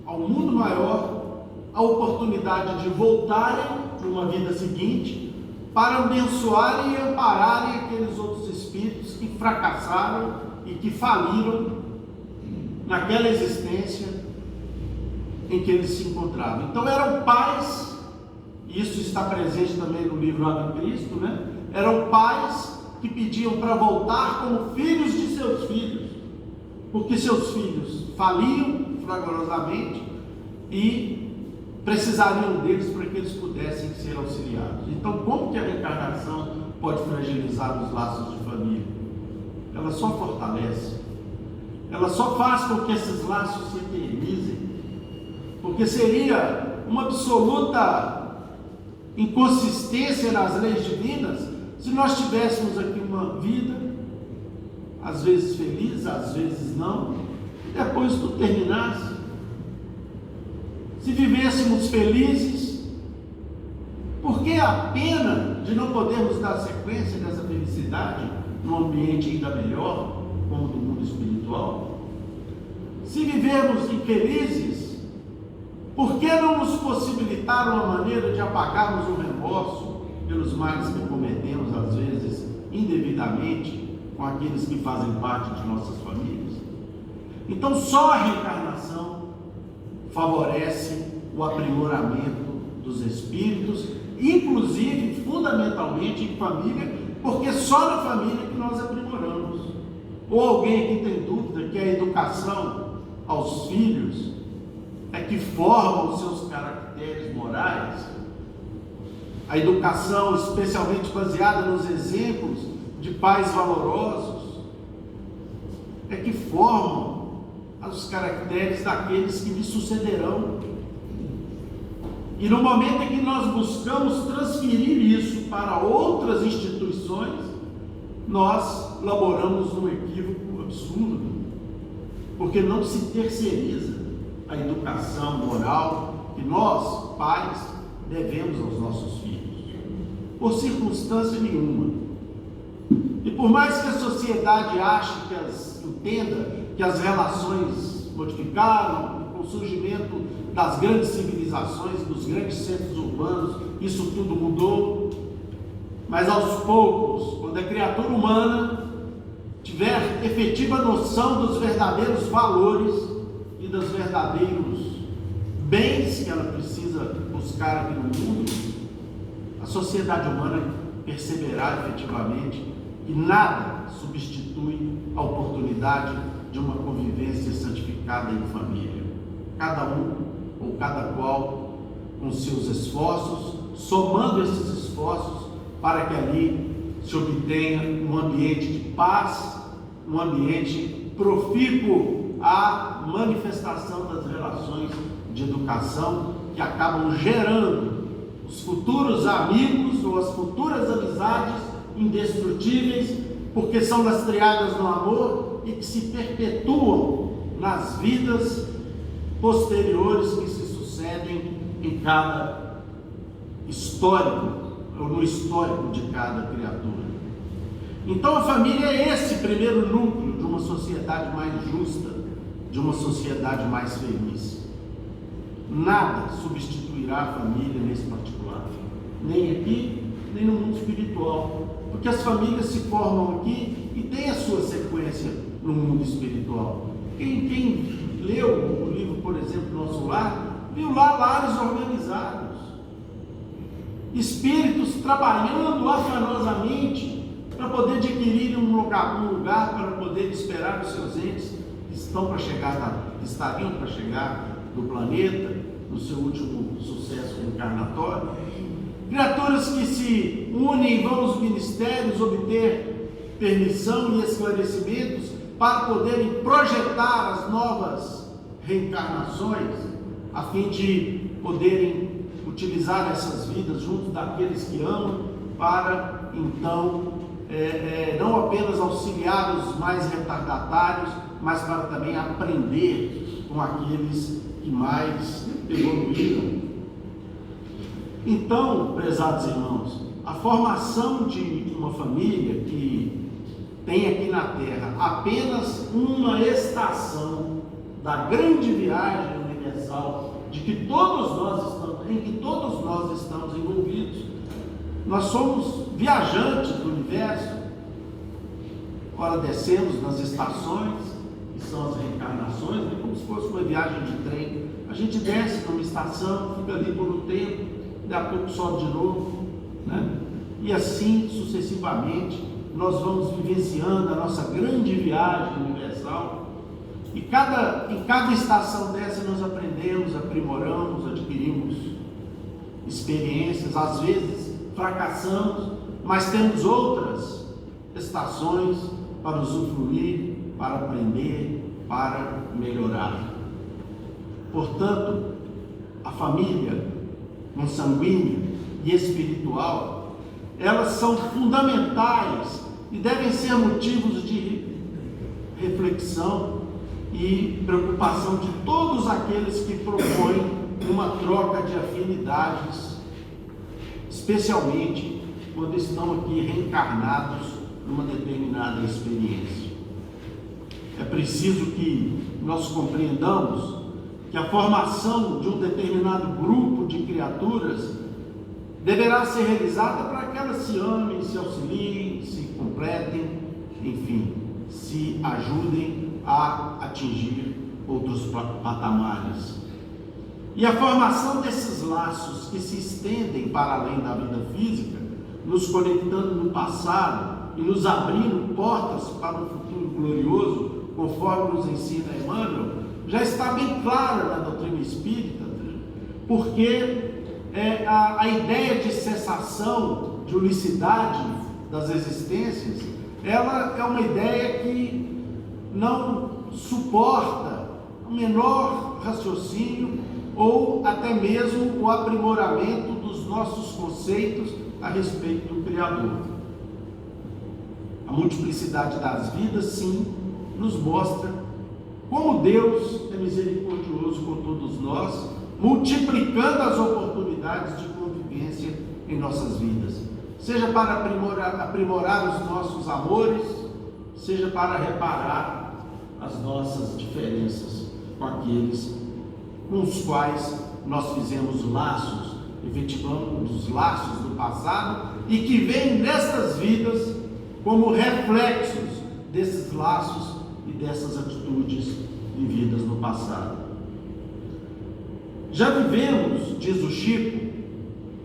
ao mundo maior a oportunidade de voltarem para uma vida seguinte, para abençoarem e ampararem aqueles outros espíritos que fracassaram e que faliram naquela existência em que eles se encontravam. Então eram pais, e isso está presente também no livro Ave Cristo, né? Eram pais que pediam para voltar como filhos de seus filhos, porque seus filhos faliam fragorosamente e precisariam deles para que eles pudessem ser auxiliados. Então, como que a reencarnação pode fragilizar os laços de família? Ela só fortalece, ela só faz com que esses laços se eternizem, porque seria uma absoluta inconsistência nas leis divinas se nós tivéssemos aqui uma vida, às vezes feliz, às vezes não, e depois tudo terminasse. Se vivêssemos felizes, por que a pena de não podermos dar sequência dessa felicidade num ambiente ainda melhor, como o do mundo espiritual? Se vivermos infelizes, por que não nos possibilitar uma maneira de apagarmos o remorso pelos males que cometemos, às vezes, indevidamente, com aqueles que fazem parte de nossas famílias? Então, só a reencarnação favorece o aprimoramento dos espíritos, inclusive, fundamentalmente, em família, porque só na família que nós aprimoramos. Ou alguém que tem dúvida que a educação aos filhos é que forma os seus caracteres morais? A educação, especialmente baseada nos exemplos de pais valorosos, é que formam os caracteres daqueles que lhe sucederão. E no momento em que nós buscamos transferir isso para outras instituições, nós laboramos um equívoco absurdo, porque não se terceiriza a educação moral que nós, pais, devemos aos nossos filhos, por circunstância nenhuma. E por mais que a sociedade ache entenda que as relações modificaram, com o surgimento das grandes civilizações, dos grandes centros urbanos, isso tudo mudou, mas aos poucos, quando a criatura humana tiver efetiva noção dos verdadeiros valores e dos verdadeiros bens que ela precisa buscar aqui no mundo, a sociedade humana perceberá efetivamente que nada substitui a oportunidade de uma convivência santificada em família. Cada um ou cada qual com seus esforços, somando esses esforços para que ali se obtenha um ambiente de paz, um ambiente profícuo à manifestação das relações de educação que acabam gerando os futuros amigos ou as futuras amizades indestrutíveis, porque são lastreadas no amor e que se perpetuam nas vidas posteriores que se sucedem em cada histórico, ou no histórico de cada criatura. Então a família é esse primeiro núcleo de uma sociedade mais justa, de uma sociedade mais feliz. Nada substituirá a família nesse particular, nem aqui, nem no mundo espiritual, porque as famílias se formam aqui e têm a sua sequência no mundo espiritual. Quem leu o livro, por exemplo, Nosso Lar, viu lá lares organizados, espíritos trabalhando afanosamente para poder adquirir um lugar para poder esperar os seus entes que estão para chegar, estariam para chegar no planeta, no seu último sucesso reencarnatório. Criaturas que se unem e vão aos ministérios obter permissão e esclarecimentos para poderem projetar as novas reencarnações, a fim de poderem utilizar essas vidas junto daqueles que amam, para então não apenas auxiliar os mais retardatários, mas para também aprender com aqueles que mais evoluíram. Então, prezados irmãos, a formação de uma família que tem aqui na Terra apenas uma estação da grande viagem universal em que todos nós estamos envolvidos. Nós somos viajantes do universo. Ora descemos nas estações, que são as reencarnações, né? Como se fosse uma viagem de trem. A gente desce numa estação, fica ali por um tempo, daqui a pouco sobe de novo, né? E assim sucessivamente nós vamos vivenciando a nossa grande viagem universal. E em cada estação dessa nós aprendemos, aprimoramos, adquirimos experiências, às vezes fracassamos, mas temos outras estações para usufruir, para aprender, para melhorar. Portanto, a família consanguínea e espiritual, elas são fundamentais e devem ser motivos de reflexão e preocupação de todos aqueles que propõem uma troca de afinidades, especialmente quando estão aqui reencarnados numa determinada experiência. É preciso que nós compreendamos que a formação de um determinado grupo de criaturas deverá ser realizada para que elas se amem, se auxiliem, se completem, enfim, se ajudem a atingir outros patamares. E a formação desses laços que se estendem para além da vida física, nos conectando no passado e nos abrindo portas para um futuro glorioso, conforme nos ensina Emmanuel, já está bem clara na doutrina espírita, porque a ideia de cessação, de unicidade das existências, ela é uma ideia que não suporta o menor raciocínio ou até mesmo o aprimoramento dos nossos conceitos a respeito do Criador. A multiplicidade das vidas, sim, nos mostra como Deus é misericordioso com todos nós, multiplicando as oportunidades de convivência em nossas vidas, seja para aprimorar os nossos amores, seja para reparar as nossas diferenças com aqueles com os quais nós fizemos laços, efetivamos os laços do passado e que vêm nestas vidas como reflexos desses laços e dessas atitudes vividas no passado. Já vivemos, diz o Chico,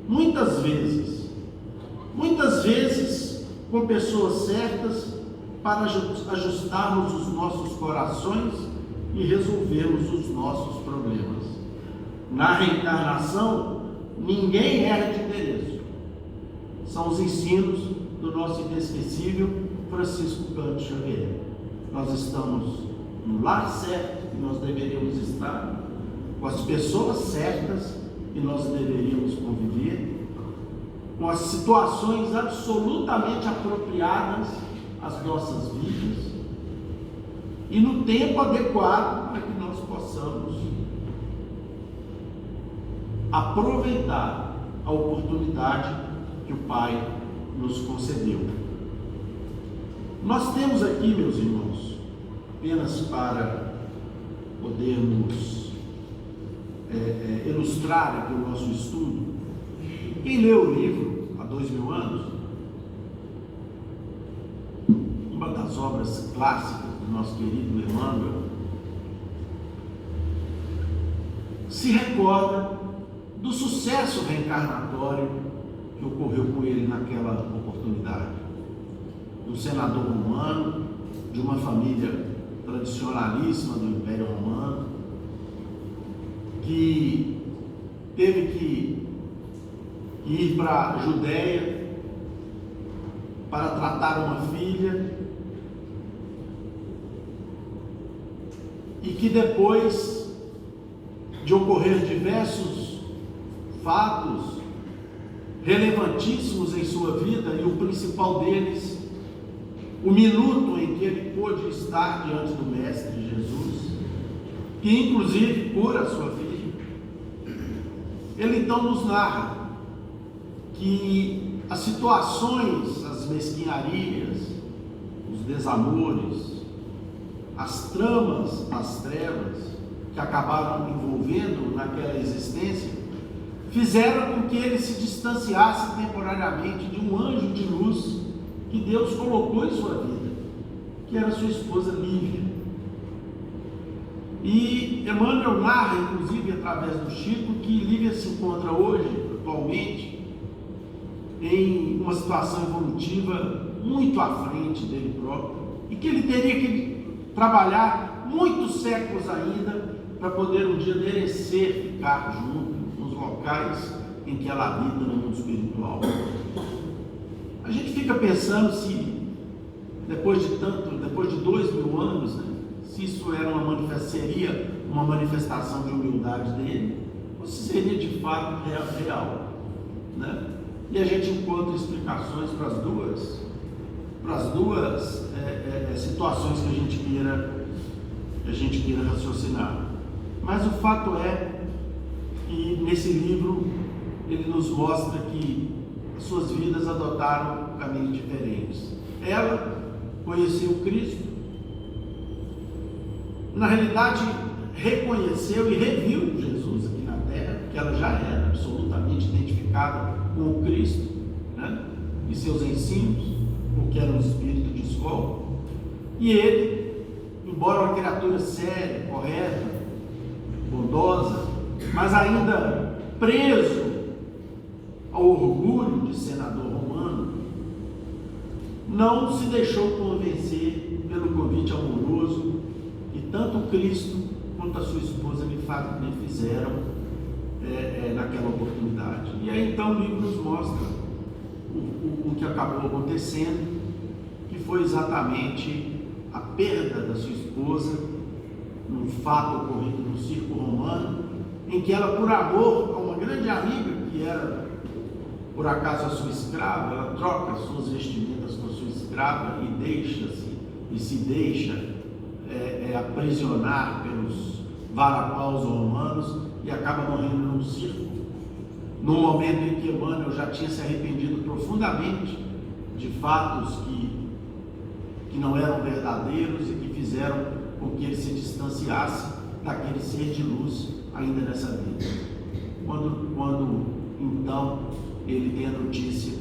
muitas vezes com pessoas certas para ajustarmos os nossos corações e resolvermos os nossos problemas. Na reencarnação, ninguém erra de endereço. São os ensinos do nosso inesquecível Francisco Cândido Xavier. Nós estamos no lar certo que nós deveríamos estar, com as pessoas certas que nós deveríamos conviver, com as situações absolutamente apropriadas às nossas vidas e no tempo adequado para que nós possamos aproveitar a oportunidade que o Pai nos concedeu. Nós temos aqui, meus irmãos, apenas para podermos ilustrar aqui o nosso estudo, quem leu o livro há 2000 anos, uma das obras clássicas do nosso querido Emmanuel, se recorda do sucesso reencarnatório que ocorreu com ele naquela oportunidade. Um senador romano, de uma família tradicionalíssima do Império Romano, que teve que ir para a Judéia para tratar uma filha, e que depois de ocorrer diversos fatos relevantíssimos em sua vida, e o principal deles, o minuto em que ele pôde estar diante do Mestre Jesus, que inclusive cura a sua filha, ele então nos narra que as situações, as mesquinharias, os desamores, as tramas das trevas que acabaram envolvendo naquela existência, fizeram com que ele se distanciasse temporariamente de um anjo de luz que Deus colocou em sua vida, que era sua esposa Lívia. E Emmanuel narra, inclusive através do Chico, que Lívia se encontra hoje, atualmente, em uma situação evolutiva muito à frente dele próprio, e que ele teria que trabalhar muitos séculos ainda para poder um dia merecer ficar junto nos locais em que ela habita no mundo espiritual. A gente fica pensando se depois de 2000 anos, né, se isso era seria uma manifestação de humildade dele, ou se seria de fato real, né? E a gente encontra explicações para as duas situações que a gente queira raciocinar. Mas o fato é que nesse livro ele nos mostra que as suas vidas adotaram caminhos diferentes. Ela conheceu Cristo, na realidade reconheceu e reviu Jesus aqui na terra, porque ela já era absolutamente identificada com o Cristo, né, e seus ensinos, porque era um espírito de escola. E ele, embora uma criatura séria, correta, bondosa, mas ainda preso ao orgulho de senador romano, não se deixou convencer pelo convite amoroso que tanto Cristo quanto a sua esposa lhe fizeram naquela oportunidade. E aí então o livro nos mostra o que acabou acontecendo, que foi exatamente a perda da sua esposa, num fato ocorrido no circo romano, em que ela, por amor a uma grande amiga, que era por acaso a sua escrava, ela troca as suas vestimentas com a sua escrava e se deixa aprisionar pelos varapaus romanos e acaba morrendo num circo, no momento em que Emmanuel já tinha se arrependido profundamente de fatos que não eram verdadeiros e que fizeram com que ele se distanciasse daquele ser de luz ainda nessa vida. Quando então ele tem a notícia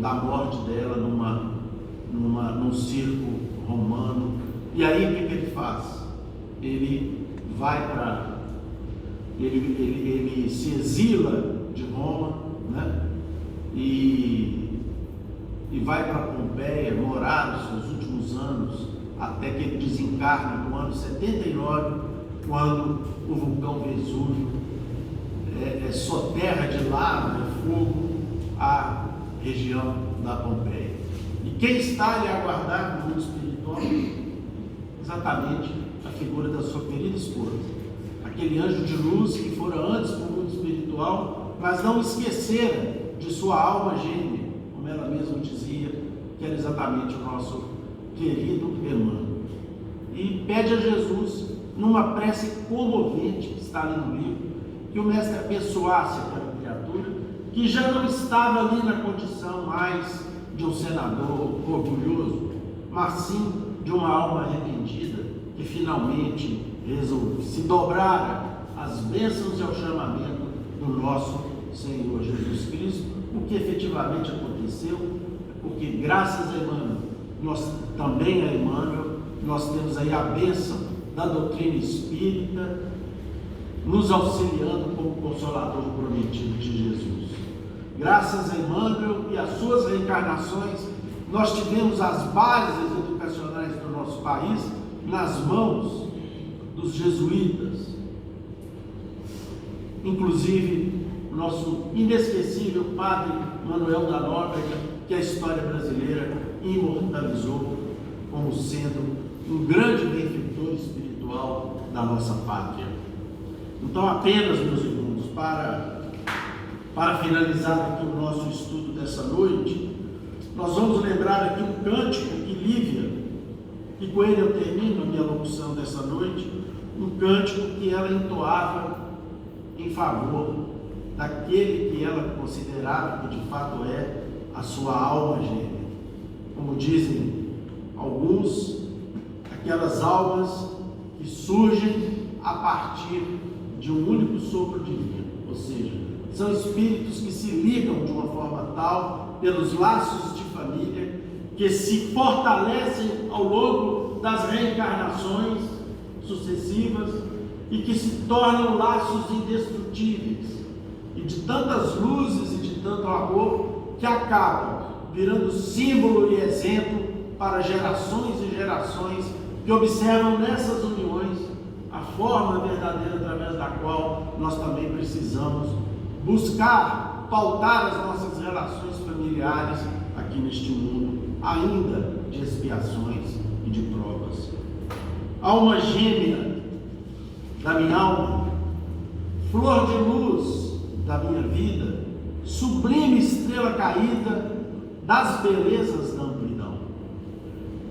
da morte dela num circo romano, e aí o que ele faz? Ele se exila de Roma, né? E vai para Pompeia morar os seus últimos anos, até que ele desencarna no ano 79, quando o vulcão Vesúvio soterra de lava e fogo a região da Pompeia. E quem está ali a aguardar no mundo espiritual? Exatamente a figura da sua querida esposa, aquele anjo de luz que fora antes para o mundo espiritual, mas não esquecera de sua alma gêmea, como ela mesma dizia, que era exatamente o nosso querido Emmanuel. E pede a Jesus, numa prece comovente que está ali no livro, que o mestre abençoasse aquela criatura que já não estava ali na condição mais de um senador orgulhoso, mas sim de uma alma arrependida que finalmente resolve se dobrara às bênçãos e ao chamamento do nosso Senhor Jesus Cristo, o que efetivamente aconteceu, porque graças a Emmanuel, nós temos aí a bênção da doutrina espírita, nos auxiliando como consolador prometido de Jesus. Graças a Emmanuel e às suas reencarnações, nós tivemos as bases educacionais do nosso país nas mãos dos jesuítas. Inclusive, o nosso inesquecível padre Manuel da Nóbrega, que a história brasileira imortalizou como sendo um grande benfeitor espiritual da nossa pátria. Então, apenas, meus irmãos, para finalizar aqui o nosso estudo dessa noite, nós vamos lembrar aqui um cântico que Lívia, e com ele eu termino a minha locução dessa noite, um cântico que ela entoava em favor daquele que ela considerava que de fato é a sua alma gêmea. Como dizem alguns, aquelas almas que surgem a partir de um único sopro divino, ou seja, são espíritos que se ligam de uma forma tal pelos laços de família, que se fortalecem ao longo das reencarnações sucessivas e que se tornam laços indestrutíveis, e de tantas luzes e de tanto amor, que acabam virando símbolo e exemplo para gerações e gerações que observam nessas uniões a forma verdadeira através da qual nós também precisamos buscar pautar as nossas relações familiares aqui neste mundo, ainda de expiações e de provas. Alma gêmea da minha alma, flor de luz da minha vida, sublime estrela caída das belezas da amplidão.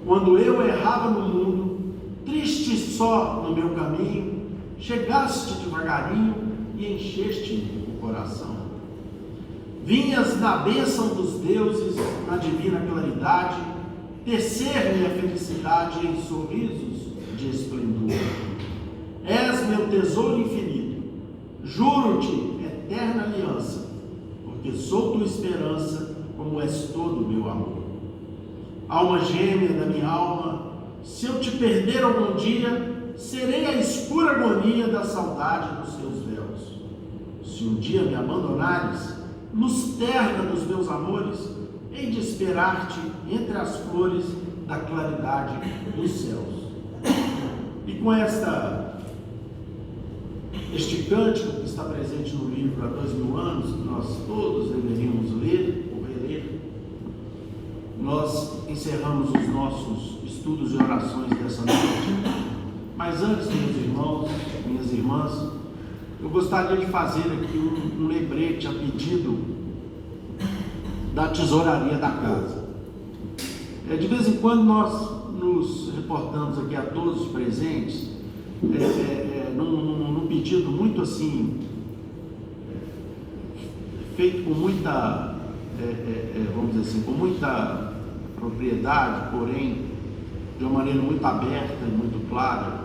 Quando eu errava no mundo, triste só no meu caminho, chegaste devagarinho e encheste o coração. Vinhas na bênção dos deuses, na divina claridade, tecer-me a felicidade em sorrisos de esplendor. És meu tesouro infinito, juro-te eterna aliança, porque sou tua esperança, como és todo o meu amor. Alma gêmea da minha alma, se eu te perder algum dia, serei a escura agonia da saudade dos teus véus. Se um dia me abandonares, luz terna dos meus amores, hei de esperar-te entre as flores da claridade dos céus. E com este cântico que está presente no livro há 2000 anos, que nós todos deveríamos ler ou reler, nós encerramos os nossos estudos e orações dessa noite. Mas antes, meus irmãos, minhas irmãs, eu gostaria de fazer aqui um lembrete a pedido da tesouraria da casa. De vez em quando nós nos reportamos aqui a todos os presentes, num pedido muito assim, feito com muita, vamos dizer assim, com muita propriedade, porém de uma maneira muito aberta e muito clara,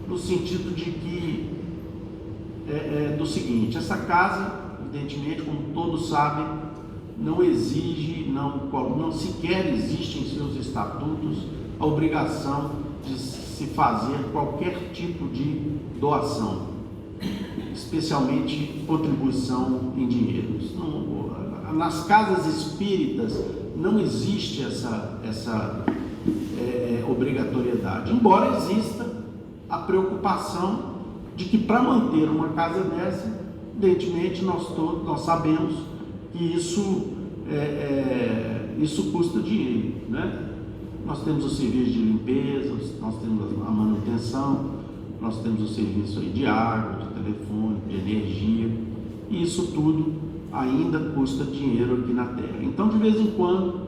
no sentido de que do seguinte: essa casa, evidentemente, como todos sabem, não exige, não sequer existe em seus estatutos a obrigação de se fazer qualquer tipo de doação, especialmente contribuição em dinheiro. Nas casas espíritas não existe essa obrigatoriedade, embora exista a preocupação de que para manter uma casa dessa, evidentemente nós sabemos que isso custa dinheiro, né? Nós temos o serviço de limpeza, nós temos a manutenção, nós temos o serviço aí de água, de telefone, de energia, e isso tudo ainda custa dinheiro aqui na Terra. Então, de vez em quando,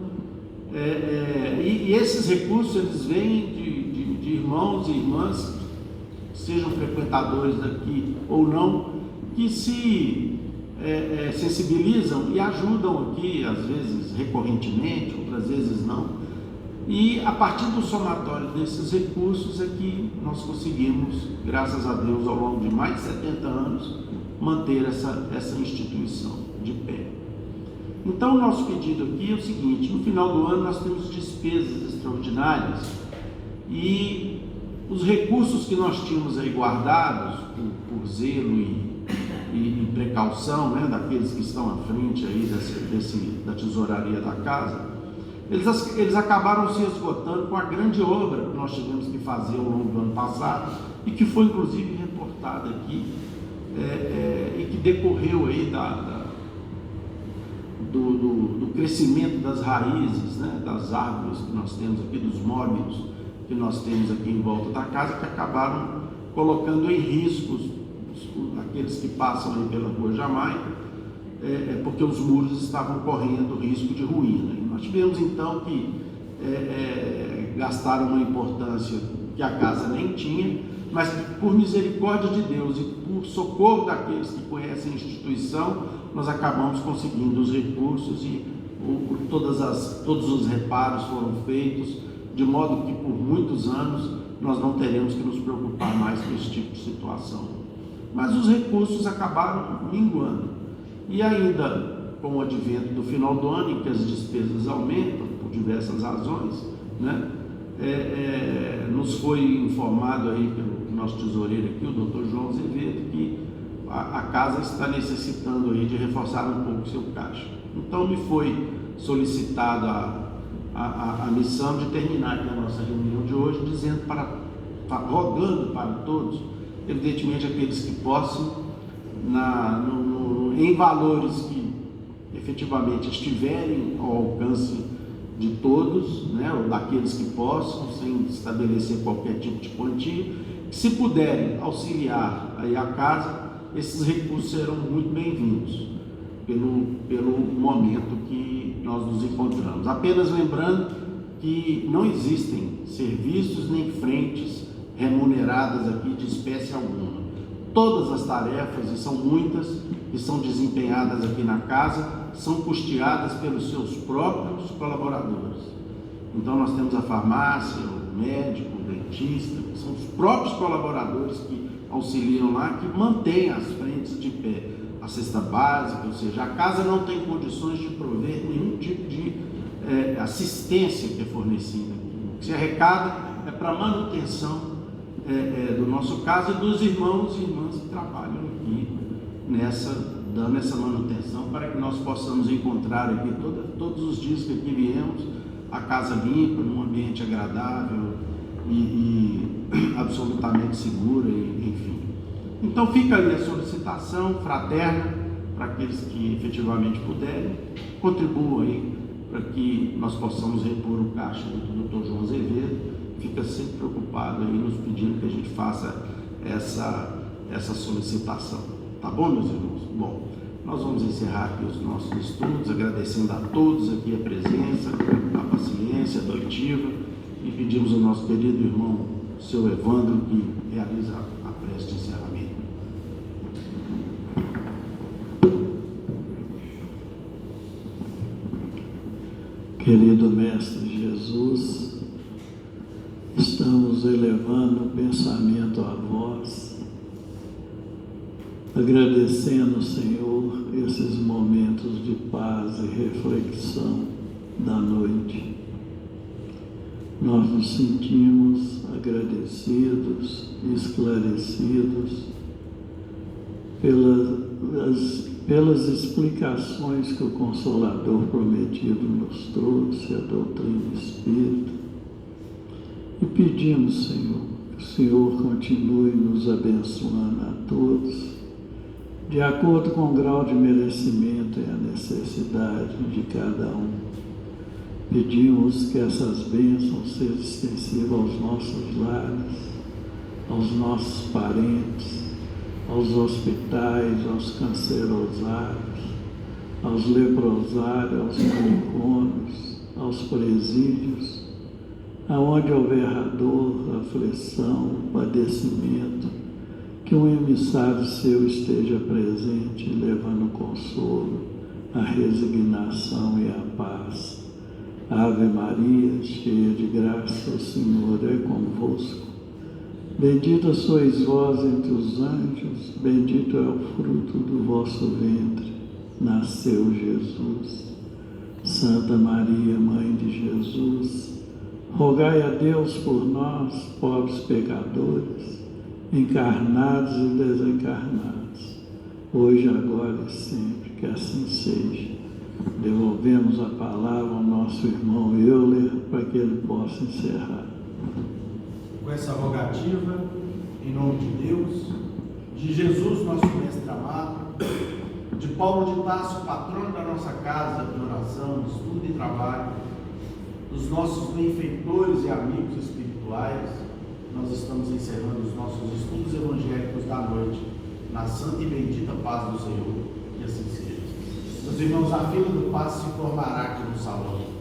e esses recursos eles vêm de irmãos e irmãs, sejam frequentadores aqui ou não, que se sensibilizam e ajudam aqui, às vezes recorrentemente, outras vezes não. E a partir do somatório desses recursos é que nós conseguimos, graças a Deus, ao longo de mais de 70 anos, manter essa instituição de pé. Então, o nosso pedido aqui é o seguinte: no final do ano nós temos despesas extraordinárias e os recursos que nós tínhamos aí guardados por zelo e precaução, né, daqueles que estão à frente aí da tesouraria da casa, eles acabaram se esgotando com a grande obra que nós tivemos que fazer ao longo do ano passado e que foi inclusive reportada aqui, e que decorreu aí do crescimento das raízes, né, das árvores que nós temos aqui, dos móbilos que nós temos aqui em volta da casa, que acabaram colocando em risco aqueles que passam aí pela rua Jamaica, porque os muros estavam correndo risco de ruína. E nós tivemos então que gastar uma importância que a casa nem tinha, mas que, por misericórdia de Deus e por socorro daqueles que conhecem a instituição, nós acabamos conseguindo os recursos e todos os reparos foram feitos, de modo que por muitos anos nós não teremos que nos preocupar mais com esse tipo de situação. Mas os recursos acabaram minguando, e ainda com o advento do final do ano, em que as despesas aumentam por diversas razões, né? Nos foi informado aí pelo nosso tesoureiro aqui, o Dr. João Azevedo, que a casa está necessitando aí de reforçar um pouco o seu caixa. Então me foi solicitada a missão de terminar aqui a nossa reunião de hoje, rogando para todos, evidentemente aqueles que possam, em valores que efetivamente estiverem ao alcance de todos, né, ou daqueles que possam, sem estabelecer qualquer tipo de quantia, que, se puderem auxiliar aí a casa, esses recursos serão muito bem-vindos pelo momento que nós nos encontramos. Apenas lembrando que não existem serviços nem frentes remuneradas aqui de espécie alguma. Todas as tarefas, e são muitas, que são desempenhadas aqui na casa, são custeadas pelos seus próprios colaboradores. Então nós temos a farmácia, o médico, o dentista, que são os próprios colaboradores que auxiliam lá, que mantêm as frentes de pé. A cesta básica, ou seja, a casa não tem condições de prover nenhum tipo de assistência que é fornecida. O que se arrecada é para manutenção do nosso caso e dos irmãos e irmãs que trabalham aqui dando essa manutenção, para que nós possamos encontrar aqui todos os dias que aqui viemos, a casa limpa, num ambiente agradável e absolutamente segura, enfim. Então fica aí a solicitação fraterna para aqueles que efetivamente puderem, contribuam aí para que nós possamos repor o caixa do Dr. João Azevedo. Fica sempre preocupado aí, nos pedindo que a gente faça essa solicitação. Tá bom, meus irmãos? Bom, nós vamos encerrar aqui os nossos estudos, agradecendo a todos aqui a presença, a paciência, a doitiva, e pedimos ao nosso querido irmão, seu Evandro, que realiza a prece de encerramento.
Querido Mestre Jesus, estamos elevando o pensamento a vós, agradecendo, Senhor, esses momentos de paz e reflexão da noite. Nós nos sentimos agradecidos, esclarecidos pelas explicações que o Consolador prometido nos trouxe, a doutrina espírita, e pedimos, Senhor, que o Senhor continue nos abençoando a todos, de acordo com o grau de merecimento e a necessidade de cada um. Pedimos que essas bênçãos sejam extensivas aos nossos lares, aos nossos parentes, aos hospitais, aos cancerosários, aos leprosários, aos manicômios, aos presídios, aonde houver dor, aflição, padecimento, que um emissário seu esteja presente, levando consolo, a resignação e a paz. Ave Maria, cheia de graça, o Senhor é convosco. Bendita sois vós entre os anjos, bendito é o fruto do vosso ventre. Nasceu Jesus. Santa Maria, Mãe de Jesus, rogai a Deus por nós, pobres pecadores, encarnados e desencarnados, hoje, agora e sempre, que assim seja. Devolvemos a palavra ao nosso irmão Euler para que ele possa encerrar.
Com essa rogativa, em nome de Deus, de Jesus, nosso mestre amado, de Paulo de Tarso, patrono da nossa casa de oração, de estudo e trabalho, dos nossos benfeitores e amigos espirituais, nós estamos encerrando os nossos estudos evangélicos da noite, na santa e bendita paz do Senhor, e assim seja. Meus irmãos, a fila do passe se formará aqui no salão.